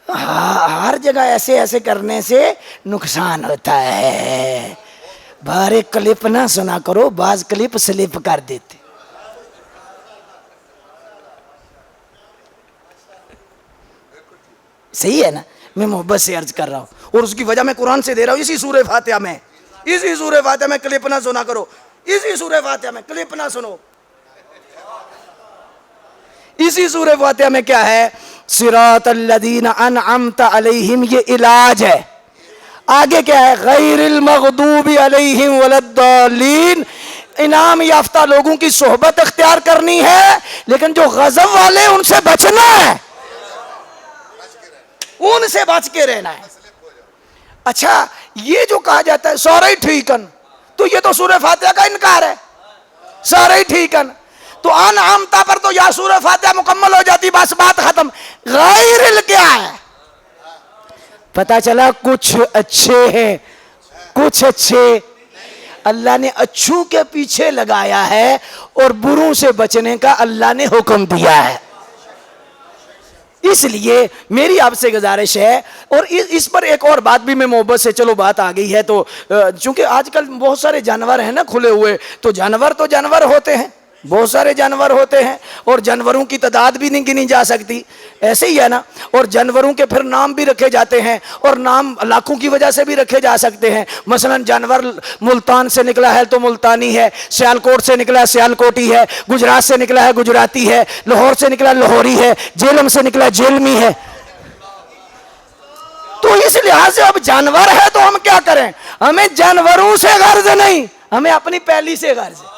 ہر جگہ ایسے ایسے کرنے سے نقصان ہوتا ہے. بارے کلپ نہ سنا کرو، بعض کلپ سلپ کر دیتے. صحیح ہے نا؟ میں محبت سے عرض کر رہا ہوں اور اس کی وجہ میں قرآن سے دے رہا ہوں. اسی سورہ فاتحہ میں، اسی سورہ فاتحہ میں کلپ نہ سنا کرو. اسی سورہ فاتحہ میں کلپ نہ سنو. اسی سورہ فاتحہ میں کیا ہے؟ صراط الذین انعمت علیہم، یہ علاج ہے. آگے کیا ہے؟ غیر المغضوب علیہم ولا الضالین. انعام یافتہ لوگوں کی صحبت اختیار کرنی ہے، لیکن جو غضب والے ان سے بچنا ہے، ان سے بچ کے رہنا ہے. اچھا یہ جو کہا جاتا ہے سارے ٹھیکن، تو یہ تو سورہ فاتحہ کا انکار ہے. سارے ٹھیکن تو انعمتا پر تو یا سورہ فاتحہ مکمل ہو جاتی، بس بات ختم. غیر کیا ہے؟ پتا چلا کچھ اچھے ہیں، کچھ اچھے. اللہ نے اچھوں کے پیچھے لگایا ہے اور بروں سے بچنے کا اللہ نے حکم دیا ہے. اس لیے میری آپ سے گزارش ہے. اور اس پر ایک اور بات بھی میں محبت سے، چلو بات آ گئی ہے تو، چونکہ آج کل بہت سارے جانور ہیں نا کھلے ہوئے، تو جانور تو جانور ہوتے ہیں، بہت سارے جانور ہوتے ہیں اور جانوروں کی تعداد بھی نہیں گنی جا سکتی. ایسے ہی ہے نا. اور جانوروں کے پھر نام بھی رکھے جاتے ہیں، اور نام لاکھوں کی وجہ سے بھی رکھے جا سکتے ہیں. مثلا جانور ملتان سے نکلا ہے تو ملتانی ہے، سیالکوٹ سے نکلا ہے سیالکوٹی ہے، گجرات سے نکلا ہے گجراتی ہے، لاہور سے نکلا لاہوری ہے، جیلم سے نکلا جیلمی ہے. تو اس لحاظ سے اب جانور ہے تو ہم کیا کریں؟ ہمیں جانوروں سے غرض نہیں، ہمیں اپنی پہلی سے غرض ہے،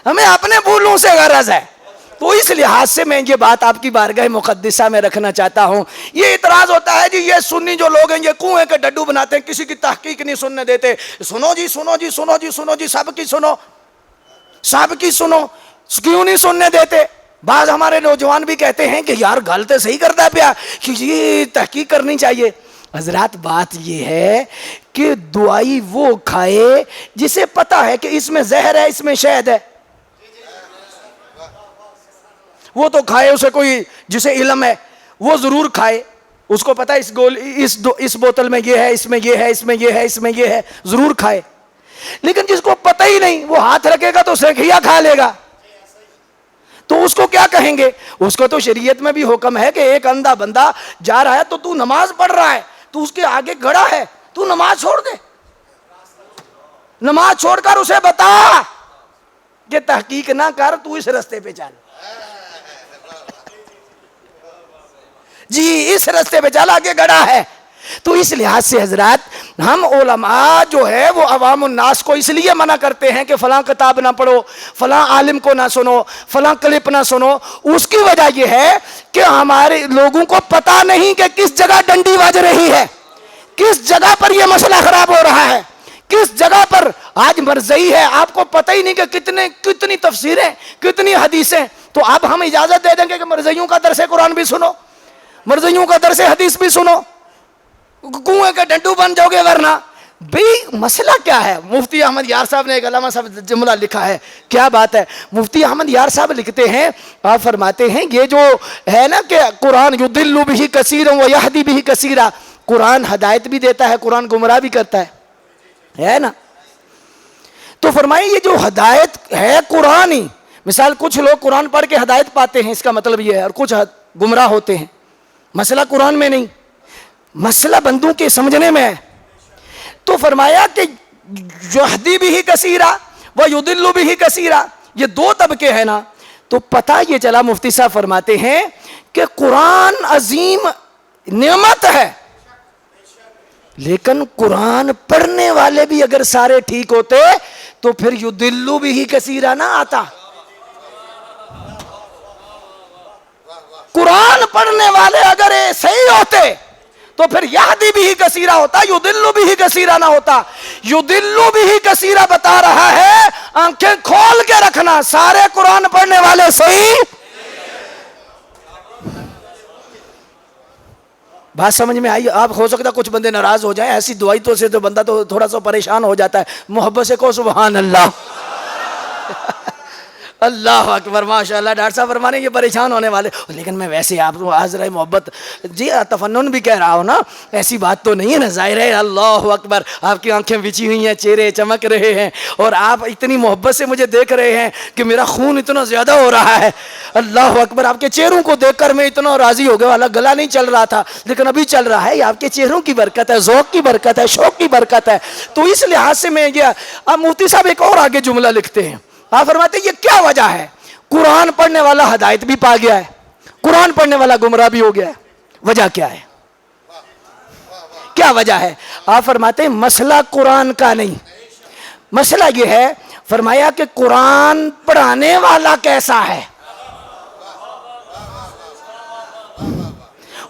ہمیں اپنے بولوں سے غرض ہے. تو اس لحاظ سے میں یہ بات آپ کی بارگاہ مقدسہ میں رکھنا چاہتا ہوں. یہ اعتراض ہوتا ہے جی یہ سنی جو لوگ ہیں یہ کنویں کے ڈڈو بناتے ہیں، کسی کی تحقیق نہیں سننے دیتے. سنو جی سنو جی سنو جی سنو جی، سب کی سنو، سب کی سنو. کیوں نہیں سننے دیتے؟ بعض ہمارے نوجوان بھی کہتے ہیں کہ یار گل تو صحیح کرتا پیا، کہ یہ تحقیق کرنی چاہیے. حضرات بات یہ ہے کہ دوائی وہ کھائے جسے پتا ہے کہ اس میں زہر ہے، اس میں شہد ہے، وہ تو کھائے. اسے کوئی جسے علم ہے وہ ضرور کھائے، اس کو پتا اس بوتل میں یہ ہے، اس میں یہ ہے، اس میں یہ ہے، اس میں یہ ہے، ضرور کھائے. لیکن جس کو پتہ ہی نہیں وہ ہاتھ رکھے گا تو سیکھیا کھا لے گا. تو اس کو کیا کہیں گے؟ اس کو تو شریعت میں بھی حکم ہے کہ ایک اندھا بندہ جا رہا ہے تو تو نماز پڑھ رہا ہے، تو اس کے آگے گڑا ہے، تو نماز چھوڑ دے. نماز چھوڑ کر اسے بتا کہ تحقیق نہ کر، تو اس رستے پہ چل، جی اس رستے پہ چل، آگے گڑا ہے۔ تو اس لحاظ سے حضرات ہم علماء جو ہے وہ عوام الناس کو اس لیے منع کرتے ہیں کہ فلاں کتاب نہ پڑھو، فلاں عالم کو نہ سنو، فلاں کلپ نہ سنو۔ اس کی وجہ یہ ہے کہ ہمارے لوگوں کو پتہ نہیں کہ کس جگہ ڈنڈی بج رہی ہے، کس جگہ پر یہ مسئلہ خراب ہو رہا ہے، کس جگہ پر آج مرزئی ہے، آپ کو پتہ ہی نہیں کہ کتنی تفسیریں، کتنی حدیثیں۔ تو اب ہم اجازت دے دیں گے کہ مرزئیوں کا درس قرآن بھی سنو، مرزئیوں کا درس حدیث بھی سنو، کنویں کے ڈنڈو بن جاؤ گے ورنہ۔ بھئی مسئلہ کیا ہے؟ مفتی احمد یار صاحب نے ایک علامہ صاحب جملہ لکھا ہے، کیا بات ہے۔ مفتی احمد یار صاحب لکھتے ہیں، آپ فرماتے ہیں یہ جو ہے نا کہ قرآن یضل بہ کثیرا ویہدی بہ کثیرا، قرآن ہدایت بھی دیتا ہے، قرآن گمراہ بھی کرتا ہے نا۔ تو فرمائیں یہ جو ہدایت ہے قرآن ہی، مثال کچھ لوگ قرآن پڑھ کے ہدایت پاتے ہیں، اس کا مطلب یہ ہے، اور کچھ گمراہ ہوتے ہیں۔ مسئلہ قرآن میں نہیں، مسئلہ بندوں کے سمجھنے میں ہے۔ تو فرمایا کہ یہدی بہ کثیرا ویضل بہ کثیرا، یہ دو طبقے ہیں نا۔ تو پتہ یہ چلا، مفتی صاحب فرماتے ہیں کہ قرآن عظیم نعمت ہے، لیکن قرآن پڑھنے والے بھی اگر سارے ٹھیک ہوتے تو پھر یضل بہ کثیرا نہ آتا۔ قرآن پڑھنے والے اگر صحیح ہوتے تو پھر یہدی بہ کثیرا ہوتا، یضل بہ کثیرا نہ ہوتا۔ یضل بہ کثیرا بتا رہا ہے آنکھیں کھول کے رکھنا، سارے قرآن پڑھنے والے صحیح۔ بات سمجھ میں آئی؟ آپ ہو سکتا کچھ بندے ناراض ہو جائیں، ایسی دعائی تو سے تو بندہ تو تھوڑا سا پریشان ہو جاتا ہے۔ محبت سے کہو سبحان اللہ۔ اللہ اکبر، ماشاءاللہ۔ ڈاکٹر صاحب فرمانے یہ پریشان ہونے والے، لیکن میں ویسے آپ کو حاضر محبت جی تفنن بھی کہہ رہا ہوں نا، ایسی بات تو نہیں ہے نا، ظاہر ہے۔ اللہ اکبر، آپ کی آنکھیں بچی ہوئی ہیں، چہرے چمک رہے ہیں، اور آپ اتنی محبت سے مجھے دیکھ رہے ہیں کہ میرا خون اتنا زیادہ ہو رہا ہے۔ اللہ اکبر، آپ کے چہروں کو دیکھ کر میں اتنا راضی ہو گیا، والا گلا نہیں چل رہا تھا لیکن ابھی چل رہا ہے۔ یہ آپ کے چہروں کی برکت ہے، ذوق کی برکت ہے، شوق کی برکت ہے۔ تو اس لحاظ سے میں یہ، اب مفتی صاحب ایک اور آگے جملہ لکھتے ہیں، آپ فرماتے ہیں یہ کیا وجہ ہے؟ قرآن پڑھنے والا ہدایت بھی پا گیا ہے، قرآن پڑھنے والا گمراہ بھی ہو گیا ہے، وجہ کیا ہے؟ کیا وجہ ہے؟ آپ فرماتے ہیں مسئلہ قرآن کا نہیں، مسئلہ یہ ہے، فرمایا کہ قرآن پڑھانے والا کیسا ہے۔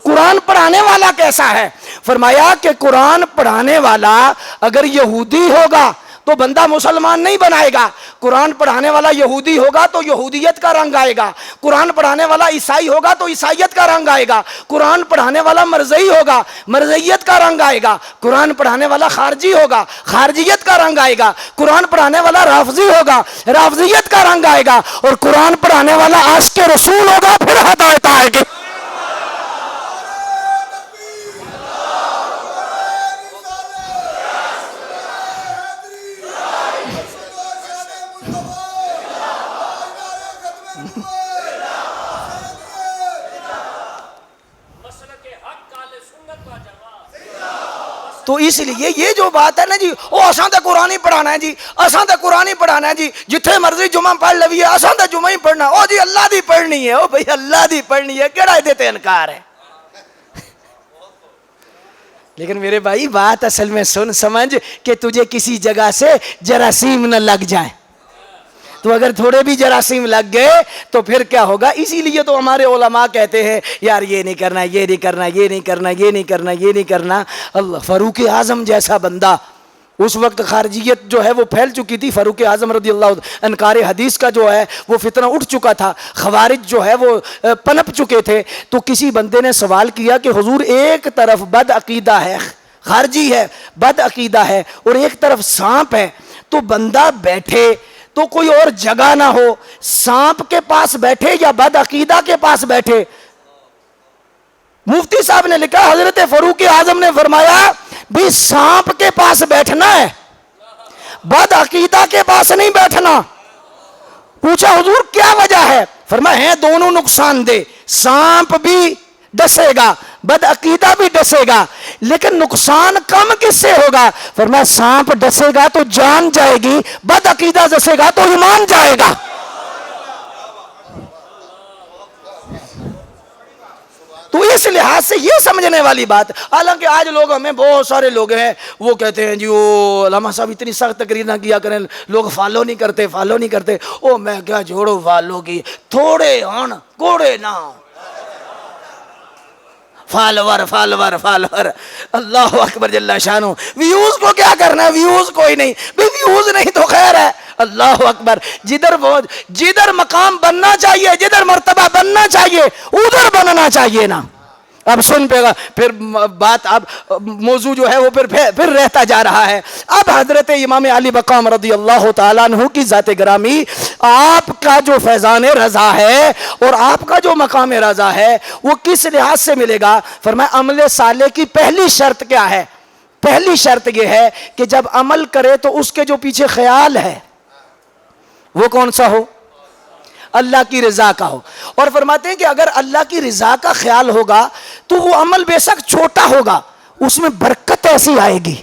قرآن پڑھانے والا کیسا ہے؟ فرمایا کہ قرآن پڑھانے والا اگر یہودی ہوگا تو بندہ مسلمان نہیں بنائے گا، قرآن پڑھانے والا یہودی ہوگا تو یہودیت کا رنگ آئے گا، قرآن پڑھانے والا عیسائی ہوگا تو عیسائیت کا رنگ آئے گا، قرآن پڑھانے والا مرزئی ہوگا، مرزئیت کا رنگ آئے گا، قرآن پڑھانے والا خارجی ہوگا، خارجیت کا رنگ آئے گا، قرآن پڑھانے والا رافضی ہوگا، رافضیت کا رنگ آئے گا، اور قرآن پڑھانے والا عاشق رسول ہوگا، پھر ہدایت آئے گی۔ تو اس لیے یہ جو بات ہے نا جی، وہ اساں تے قرآن ہی پڑھانا ہے جی، اساں تے قرآن ہی پڑھانا ہے جی، جتھے مرضی جمعہ پڑھ لویے، اساں تے جمعہ ہی پڑھنا، او جی اللہ دی پڑھنی ہے، او بھئی اللہ دی پڑھنی ہے، کیڑا دے تے انکار ہے؟ لیکن میرے بھائی بات اصل میں سن سمجھ کہ تجھے کسی جگہ سے جراثیم نہ لگ جائیں، تو اگر تھوڑے بھی جراثیم لگ گئے تو پھر کیا ہوگا؟ اسی لیے تو ہمارے علماء کہتے ہیں یار یہ نہیں کرنا، یہ نہیں کرنا، یہ نہیں کرنا، یہ نہیں کرنا، یہ نہیں کرنا۔ اللہ، فاروق اعظم جیسا بندہ، اس وقت خارجیت جو ہے وہ پھیل چکی تھی، فاروق اعظم رضی اللہ عنہ، انکار حدیث کا جو ہے وہ فتنہ اٹھ چکا تھا، خوارج جو ہے وہ پنپ چکے تھے۔ تو کسی بندے نے سوال کیا کہ حضور ایک طرف بد عقیدہ ہے، خارجی ہے، بد عقیدہ ہے، اور ایک طرف سانپ ہے، تو بندہ بیٹھے تو کوئی اور جگہ نہ ہو، سانپ کے پاس بیٹھے یا بد عقیدہ کے پاس بیٹھے؟ مفتی صاحب نے لکھا، حضرت فاروق اعظم نے فرمایا بھی سانپ کے پاس بیٹھنا ہے، بد عقیدہ کے پاس نہیں بیٹھنا۔ پوچھا حضور کیا وجہ ہے؟ فرمایا ہیں دونوں نقصان دہ، سانپ بھی ڈسے گا، بد عقیدہ بھی ڈسے گا، لیکن نقصان کم کس سے ہوگا؟ فرمایا سانپ ڈسے گا تو جان جائے گی، بد عقیدہ ڈسے گا تو ایمان جائے گا۔ تو اس لحاظ سے یہ سمجھنے والی بات، حالانکہ آج لوگ ہمیں بہت سارے لوگ ہیں وہ کہتے ہیں جی وہ علامہ صاحب اتنی سخت تقریر نہ کیا کریں، لوگ فالو نہیں کرتے۔ او میں کیا جوڑو فالو کی، تھوڑے ہون کوڑے نہ، فالور اللہ اکبر جل شانہ۔ ویوز کو کیا کرنا ہے؟ ویوز کوئی نہیں، ویوز نہیں تو خیر ہے، اللہ اکبر۔ جدھر مقام بننا چاہیے، جدھر مرتبہ بننا چاہیے ادھر بننا چاہیے نا۔ اب سن پے گا پھر بات، اب موضوع جو ہے وہ پھر رہتا جا رہا ہے۔ اب حضرت امام علی مقام رضی اللہ تعالیٰ عنہ کی ذات گرامی، آپ کا جو فیضان رضا ہے اور آپ کا جو مقام رضا ہے وہ کس لحاظ سے ملے گا؟ فرمایا عمل صالح کی پہلی شرط کیا ہے؟ پہلی شرط یہ ہے کہ جب عمل کرے تو اس کے جو پیچھے خیال ہے وہ کون سا ہو؟ اللہ کی رضا کا ہو۔ اور فرماتے ہیں کہ اگر اللہ کی رضا کا خیال ہوگا تو وہ عمل بے شک چھوٹا ہوگا، اس میں برکت ایسی آئے گی۔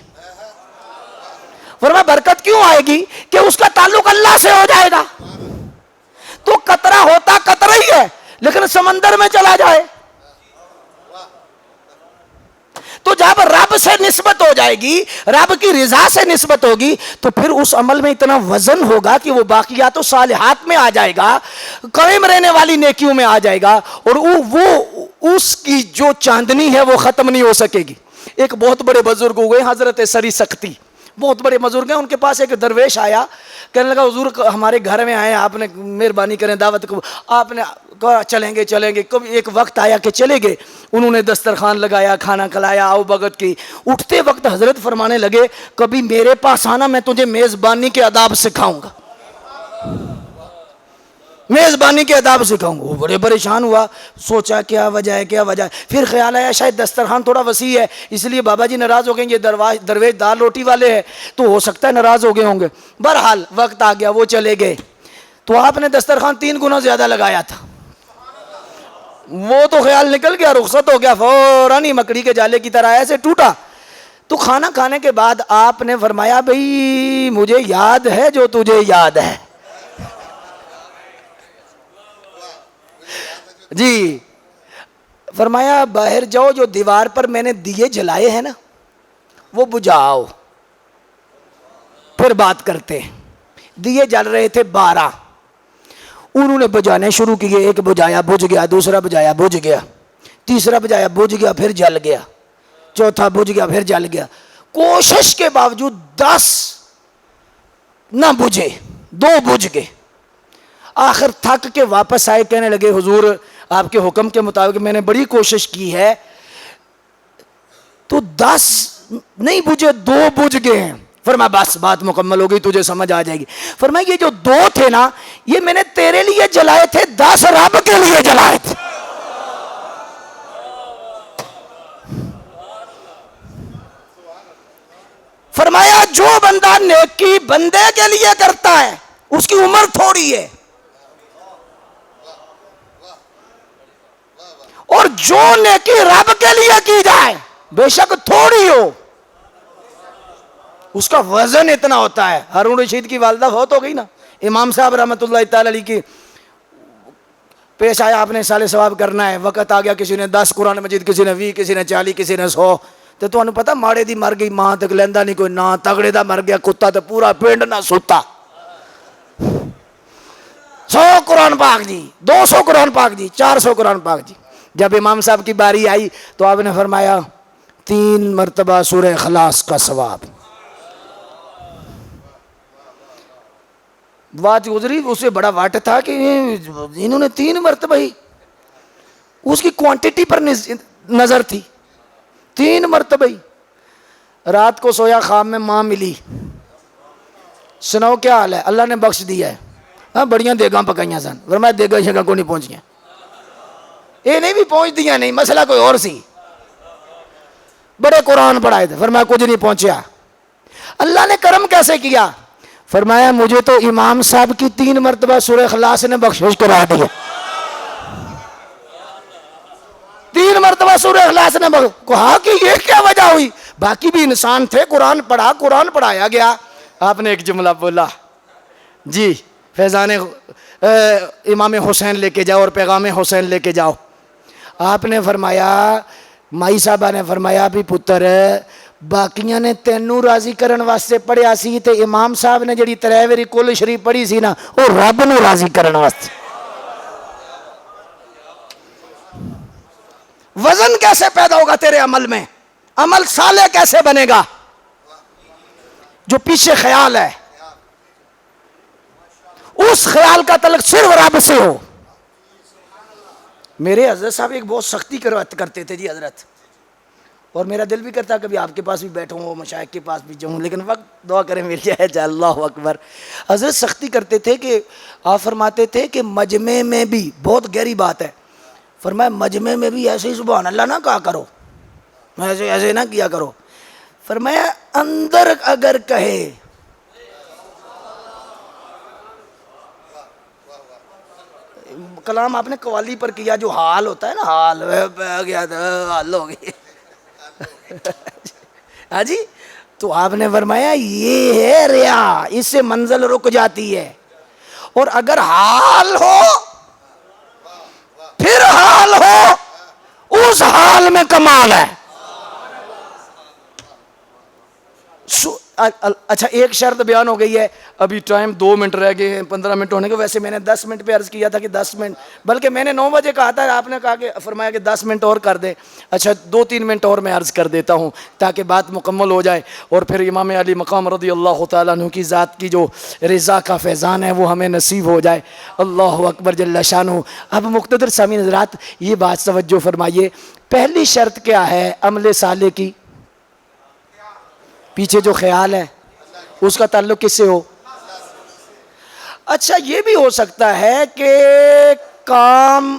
فرمایا برکت کیوں آئے گی؟ کہ اس کا تعلق اللہ سے ہو جائے گا۔ تو قطرہ ہوتا قطرہ ہی ہے، لیکن سمندر میں چلا جائے تو جب رب سے نسبت ہو جائے گی، رب کی رضا سے نسبت ہوگی، تو پھر اس عمل میں اتنا وزن ہوگا کہ وہ باقیات و صالحات میں آ جائے گا، قائم رہنے والی نیکیوں میں آ جائے گا، اور وہ اس کی جو چاندنی ہے وہ ختم نہیں ہو سکے گی۔ ایک بہت بڑے بزرگ ہوئے حضرت سری سختی، بہت بڑے بزرگ ہیں، ان کے پاس ایک درویش آیا، کہنے لگا حضور ہمارے گھر میں آئے، آپ نے مہربانی کریں دعوت کو، آپ نے کہا چلیں گے۔ کبھی ایک وقت آیا کہ چلے گئے، انہوں نے دسترخوان لگایا، کھانا کھلایا، آؤ بھگت کی۔ اٹھتے وقت حضرت فرمانے لگے کبھی میرے پاس آنا، میں تجھے میزبانی کے آداب سکھاؤں گا، میزبانی کے آداب سکھاؤں گا۔ وہ بڑے پریشان ہوا، سوچا کیا وجہ ہے، پھر خیال آیا شاید دسترخوان تھوڑا وسیع ہے، اس لیے بابا جی ناراض ہو گئے، یہ درویش دال روٹی والے ہیں تو ہو سکتا ہے ناراض ہو گئے ہوں گے۔ بہرحال وقت آ گیا، وہ چلے گئے، تو آپ نے دسترخوان 3 گنا زیادہ لگایا تھا۔ وہ تو خیال نکل گیا، رخصت ہو گیا، فوراً ہی مکڑی کے جالے کی طرح ایسے ٹوٹا۔ تو کھانا کھانے کے بعد آپ نے فرمایا بھئی مجھے یاد ہے جو تجھے یاد ہے۔ جی فرمایا باہر جاؤ، جو دیوار پر میں نے دیے جلائے ہیں نا وہ بجھاؤ، پھر بات کرتے ہیں۔ دیے جل رہے تھے 12، انہوں نے بجھانے شروع کیے، ایک بجھایا بجھ گیا، دوسرا بجھایا بجھ گیا، تیسرا بجھایا بجھ گیا پھر جل گیا، چوتھا بجھ گیا پھر جل گیا۔ کوشش کے باوجود 10 نہ بجھے، 2 بجھ گئے۔ آخر تھک کے واپس آئے، کہنے لگے حضور آپ کے حکم کے مطابق میں نے بڑی کوشش کی ہے، تو 10 نہیں بجھے، 2 بجھ گئے ہیں۔ فرمایا بس بات مکمل ہو گئی، تجھے سمجھ آ جائے گی۔ فرمایا یہ جو 2 تھے نا یہ میں نے تیرے لیے جلائے تھے، 10 رب کے لیے جلائے تھے۔ فرمایا جو بندہ نیکی بندے کے لیے کرتا ہے اس کی عمر تھوڑی ہے، اور جو نیکی رب کے لیے کی جائے بے شک تھوڑی ہو اس کا وزن اتنا ہوتا ہے۔ ہارون رشید کی والدہ فوت ہو گئی نا، امام صاحب رحمۃ اللہ تعالی علیہ کی پیش آیا، آپ نے سال ثواب کرنا ہے، وقت آ گیا، کسی نے 10 قرآن مجید، کسی نے 20، کسی نے 40، کسی نے 100۔ تو تمہیں پتا ماڑے دی مر گئی ماں تک لیندہ نہیں کوئی، نہ تگڑے دا مر گیا کتا تو پورا پنڈ نہ ستا۔ 100 قرآن پاک جی، 200 قرآن پاک جی، 400 قرآن پاک جی۔ جب امام صاحب کی باری آئی تو آپ نے فرمایا 3 مرتبہ سورہ اخلاص کا ثواب۔ بات گزری، اسے بڑا واٹ تھا کہ انہوں نے 3 مرتبہ ہی، اس کی کوانٹٹی پر نظر تھی، 3 مرتبہ ہی۔ رات کو سویا، خواب میں ماں ملی، سناؤ کیا حال ہے؟ اللہ نے بخش دیا ہے، ہاں بڑیاں دیگاں پکائیاں سن۔ فرمایا دیگاں شگاں کو نہیں پہنچیاں، یہ نہیں بھی پہنچ دیا نہیں، مسئلہ کوئی اور سی، بڑے قرآن پڑھائے تھے۔ فرمایا کچھ نہیں پہنچیا۔ اللہ نے کرم کیسے کیا؟ فرمایا مجھے تو امام صاحب کی 3 مرتبہ سورہ اخلاص نے بخشش کرا دی، 3 مرتبہ سورہ اخلاص نے کہا کہ یہ کیا وجہ ہوئی؟ باقی بھی انسان تھے، قرآن پڑھا، قرآن پڑھایا گیا، آپ نے ایک جملہ بولا، جی فیضان امام حسین لے کے جاؤ اور پیغام حسین لے کے جاؤ. آپ نے فرمایا، مائی صاحبہ نے فرمایا بھی پتر باقیاں نے تینوں راضی کرن واسطے پڑھیا سی تے امام صاحب نے جڑی 3 واری کل شریف پڑھی سی نا وہ رب نو راضی کرن واسطے. وزن کیسے پیدا ہوگا تیرے عمل میں؟ عمل صالح کیسے بنے گا؟ جو پیچھے خیال ہے اس خیال کا تعلق صرف رب سے ہو. میرے حضرت صاحب ایک بہت سختی کرتے تھے جی حضرت، اور میرا دل بھی کرتا کبھی آپ کے پاس بھی بیٹھوں ہوں، مشائخ کے پاس بھی جاؤں، لیکن وقت دعا کریں میری ہے جا. اللہ اکبر. حضرت سختی کرتے تھے کہ آپ فرماتے تھے کہ مجمع میں بھی، بہت گہری بات ہے، فرمایا مجمع میں بھی ایسے ہی سبحان اللہ نہ کہا کرو، ایسے نہ کیا کرو. فرمایا اندر اگر کہے کلام آپ نے قوالی پر کیا، جو حال ہوتا ہے نا، حال گیا حال ہو گئی ہاں جی، تو آپ نے فرمایا یہ ہے ریا، اس سے منزل رک جاتی ہے. اور اگر حال ہو پھر حال ہو، اس حال میں کمال ہے. اچھا ایک شرط بیان ہو گئی ہے، ابھی ٹائم 2 منٹ رہ گئے ہیں 15 منٹ ہونے کے. ویسے میں نے 10 منٹ پہ عرض کیا تھا کہ 10 منٹ، بلکہ میں نے 9 بجے کہا تھا، آپ نے کہا کہ فرمایا کہ 10 منٹ اور کر دیں. اچھا 2-3 منٹ اور میں عرض کر دیتا ہوں تاکہ بات مکمل ہو جائے، اور پھر امام علی مقام رضی اللہ تعالیٰ عنہ کی ذات کی جو رضا کا فیضان ہے وہ ہمیں نصیب ہو جائے. اللہ اکبر جل شانہ. اب مقتدر سامعین حضرات یہ بات توجہ فرمائیے، پہلی شرط کیا ہے عمل صالح کی؟ پیچھے جو خیال ہے اس کا تعلق کس سے ہو؟ اچھا یہ بھی ہو سکتا ہے کہ کام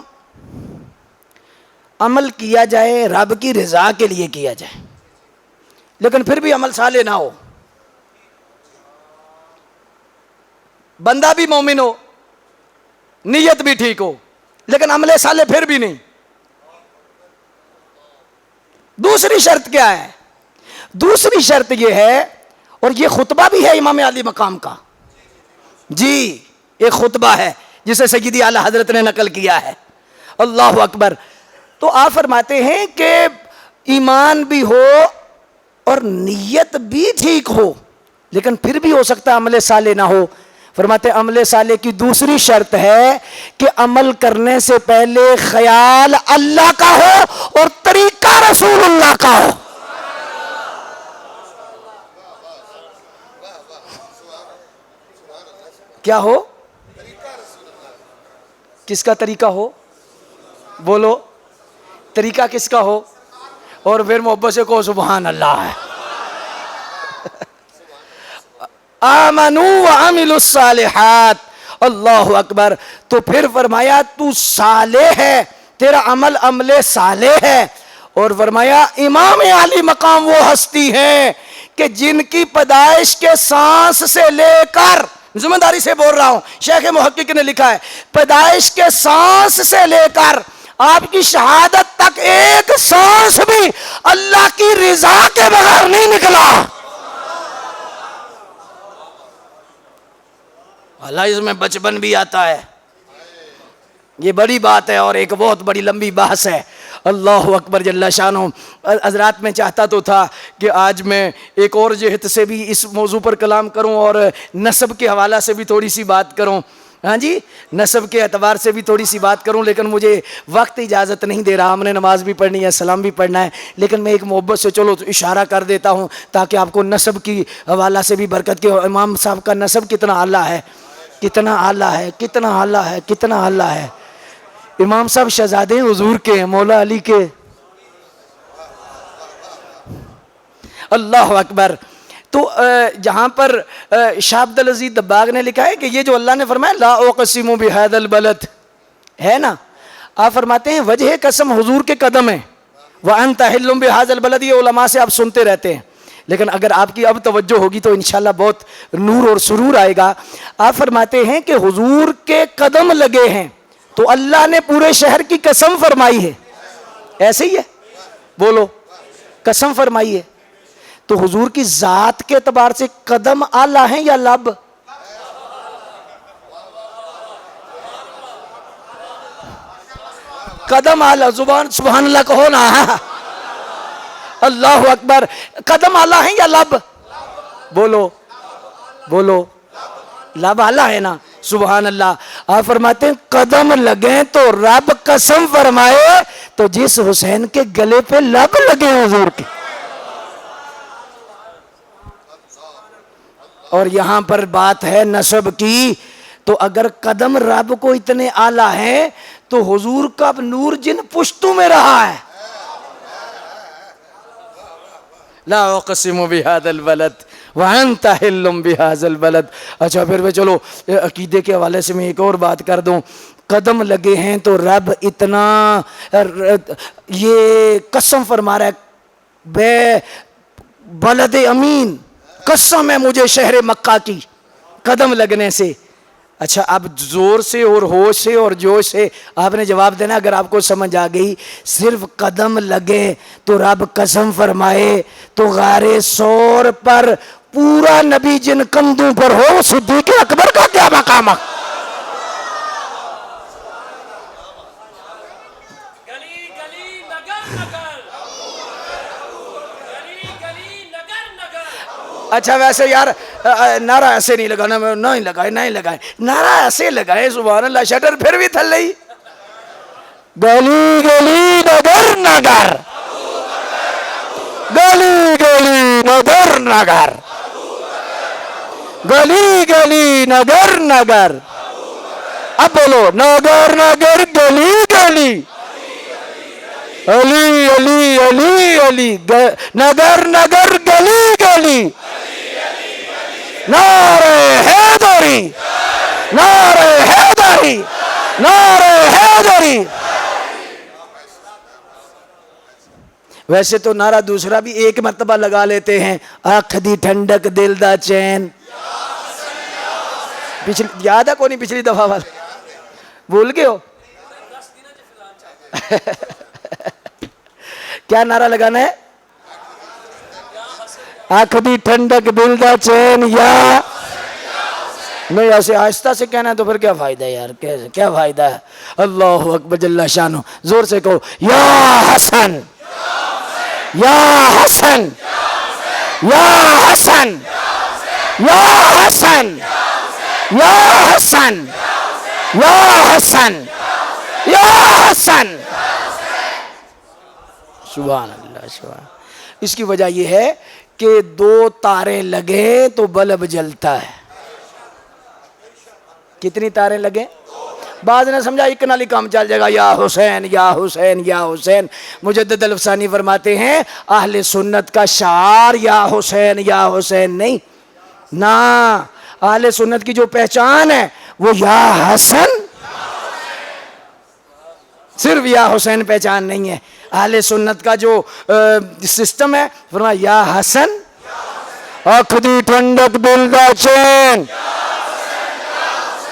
عمل کیا جائے رب کی رضا کے لیے کیا جائے، لیکن پھر بھی عمل صالح نہ ہو. بندہ بھی مومن ہو، نیت بھی ٹھیک ہو، لیکن عمل صالح پھر بھی نہیں. دوسری شرط کیا ہے؟ دوسری شرط یہ ہے، اور یہ خطبہ بھی ہے امام علی مقام کا، جی ایک خطبہ ہے جسے سیدی اعلیٰ حضرت نے نقل کیا ہے. اللہ اکبر. تو آپ فرماتے ہیں کہ ایمان بھی ہو اور نیت بھی ٹھیک ہو، لیکن پھر بھی ہو سکتا ہے عمل صالح نہ ہو. فرماتے عمل صالح کی دوسری شرط ہے کہ عمل کرنے سے پہلے خیال اللہ کا ہو اور طریقہ رسول اللہ کا ہو. کیا ہو؟ کس کا طریقہ ہو؟ بولو طریقہ کس کا ہو؟ اور پھر محبت سے کہو سبحان اللہ ہے. آمنوا وعملوا الصالحات. اللہ اکبر. تو پھر فرمایا تو صالح ہے، تیرا عمل عمل صالح ہے. اور فرمایا امام علی مقام وہ ہستی ہیں کہ جن کی پیدائش کے سانس سے لے کر، ذمہ داری سے بول رہا ہوں، شیخ محقق نے لکھا ہے، پیدائش کے سانس سے لے کر آپ کی شہادت تک ایک سانس بھی اللہ کی رضا کے بغیر نہیں نکلا. اللہ اس میں بچپن بھی آتا ہے، یہ بڑی بات ہے اور ایک بہت بڑی لمبی بحث ہے. اللہ اکبر جل شانہ. حضرات میں چاہتا تو تھا کہ آج میں ایک اور جہت سے بھی اس موضوع پر کلام کروں اور نسب کے حوالہ سے بھی تھوڑی سی بات کروں، ہاں جی نسب کے اعتبار سے بھی تھوڑی سی بات کروں، لیکن مجھے وقت اجازت نہیں دے رہا. ہم نے نماز بھی پڑھنی ہے، سلام بھی پڑھنا ہے، لیکن میں ایک محبت سے چلو اشارہ کر دیتا ہوں تاکہ آپ کو نسب کی حوالہ سے بھی برکت کے. امام صاحب کا نسب کتنا اعلیٰ ہے، کتنا اعلیٰ ہے، کتنا اعلیٰ ہے، کتنا اعلیٰ ہے. امام صاحب شہزادے حضور کے ہیں، مولا علی کے. اللہ اکبر. تو جہاں پر شاہ عبد العزیز دباغ نے لکھا ہے کہ یہ جو اللہ نے فرمایا لا اقسم بہذا البلد ہے نا، آپ فرماتے ہیں وجہ قسم حضور کے قدم ہے، وانت حل بہذا البلد. یہ علماء سے آپ سنتے رہتے ہیں، لیکن اگر آپ کی اب توجہ ہوگی تو انشاءاللہ بہت نور اور سرور آئے گا. آپ فرماتے ہیں کہ حضور کے قدم لگے ہیں تو اللہ نے پورے شہر کی قسم فرمائی ہے. ایسے ہی ہے. بولو قسم فرمائیے. تو حضور کی ذات کے اعتبار سے قدم اعلیٰ ہیں یا لب؟ قدم اعلیٰ. سبحان اللہ کہو نا. اللہ اکبر. قدم اعلیٰ ہیں یا لب؟ بولو بولو. لب اعلیٰ ہے نا. سبحان اللہ. آپ فرماتے ہیں قدم لگیں تو رب قسم فرمائے تو جس حسین کے گلے پہ لب لگے حضور کے. اور یہاں پر بات ہے نسب کی. تو اگر قدم رب کو اتنے اعلیٰ ہیں تو حضور کا نور جن پشتوں میں رہا ہے. لا اقسم بهذا البلد وانت حل بهذا البلد. اچھا پھر میں چلو عقیدے کے حوالے سے میں ایک اور بات کر دوں. قدم لگے ہیں تو رب اتنا یہ قسم فرما رہا ہے بے بلد امین، قسم ہے مجھے شہر مکہ کی قدم لگنے سے. اچھا اب زور سے اور ہوش سے اور جوش سے آپ نے جواب دینا. اگر آپ کو سمجھ آ گئی صرف قدم لگے تو رب قسم فرمائے تو غار ثور پر پورا نبی جن کندھوں پر ہو صدیق اکبر کا کیا مقام ہے؟ اچھا ویسے یار نعرہ ایسے نہیں لگانا. نہیں لگائے نعرہ ایسے لگائے. سبحان اللہ. شٹر پھر بھی تھل رہی. گلی گلی نگر نگر گلی گلی نگر نگر گلی گلی نگر نگر. اب بولو نگر نگر گلی گلی علی علی علی علی نگر نگر گلی گلی. نعرہ حیدری نعرہ حیدری نعرہ حیدری. ویسے تو نعرہ دوسرا بھی ایک مرتبہ لگا لیتے ہیں. آنکھ دی ٹھنڈک دل دا چین. یاد ہے کونی پچھلی دفعہ والے بھول گئے ہو؟ کیا نعرہ لگانا ہے؟ آنکھ دی ٹھنڈک دل دا چین یا نہیں. ایسے آہستہ سے کہنا ہے تو پھر کیا فائدہ ہے یار. کیا فائدہ ہے؟ اللہ اکبر جل شانہ. زور سے کہو یا حسن یا حسن یا حسن یا حسن یا حسن یا حسن یا حسن. سبحان اللہ سبحان. اس کی وجہ یہ ہے کہ دو تارے لگے تو بلب جلتا ہے. کتنی تارے لگے؟ بعض نے سمجھا ایک نالی کام چل جائے گا. یا حسین یا حسین یا حسین. مجدد الفسانی فرماتے ہیں اہل سنت کا شعار یا حسین نہیں نا. اہل سنت کی جو پہچان ہے وہ یا حسن. صرف یا حسین پہچان نہیں ہے. اہل سنت کا جو سسٹم ہے فرمایا یا حسن آنکھ دی ٹھنڈک دل دا چین.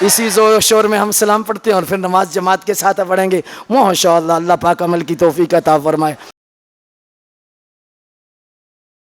اسی زور شور میں ہم سلام پڑھتے ہیں اور پھر نماز جماعت کے ساتھ پڑھیں گے. ماشاءاللہ. اللہ پاک عمل کی توفیق عطا فرمائے.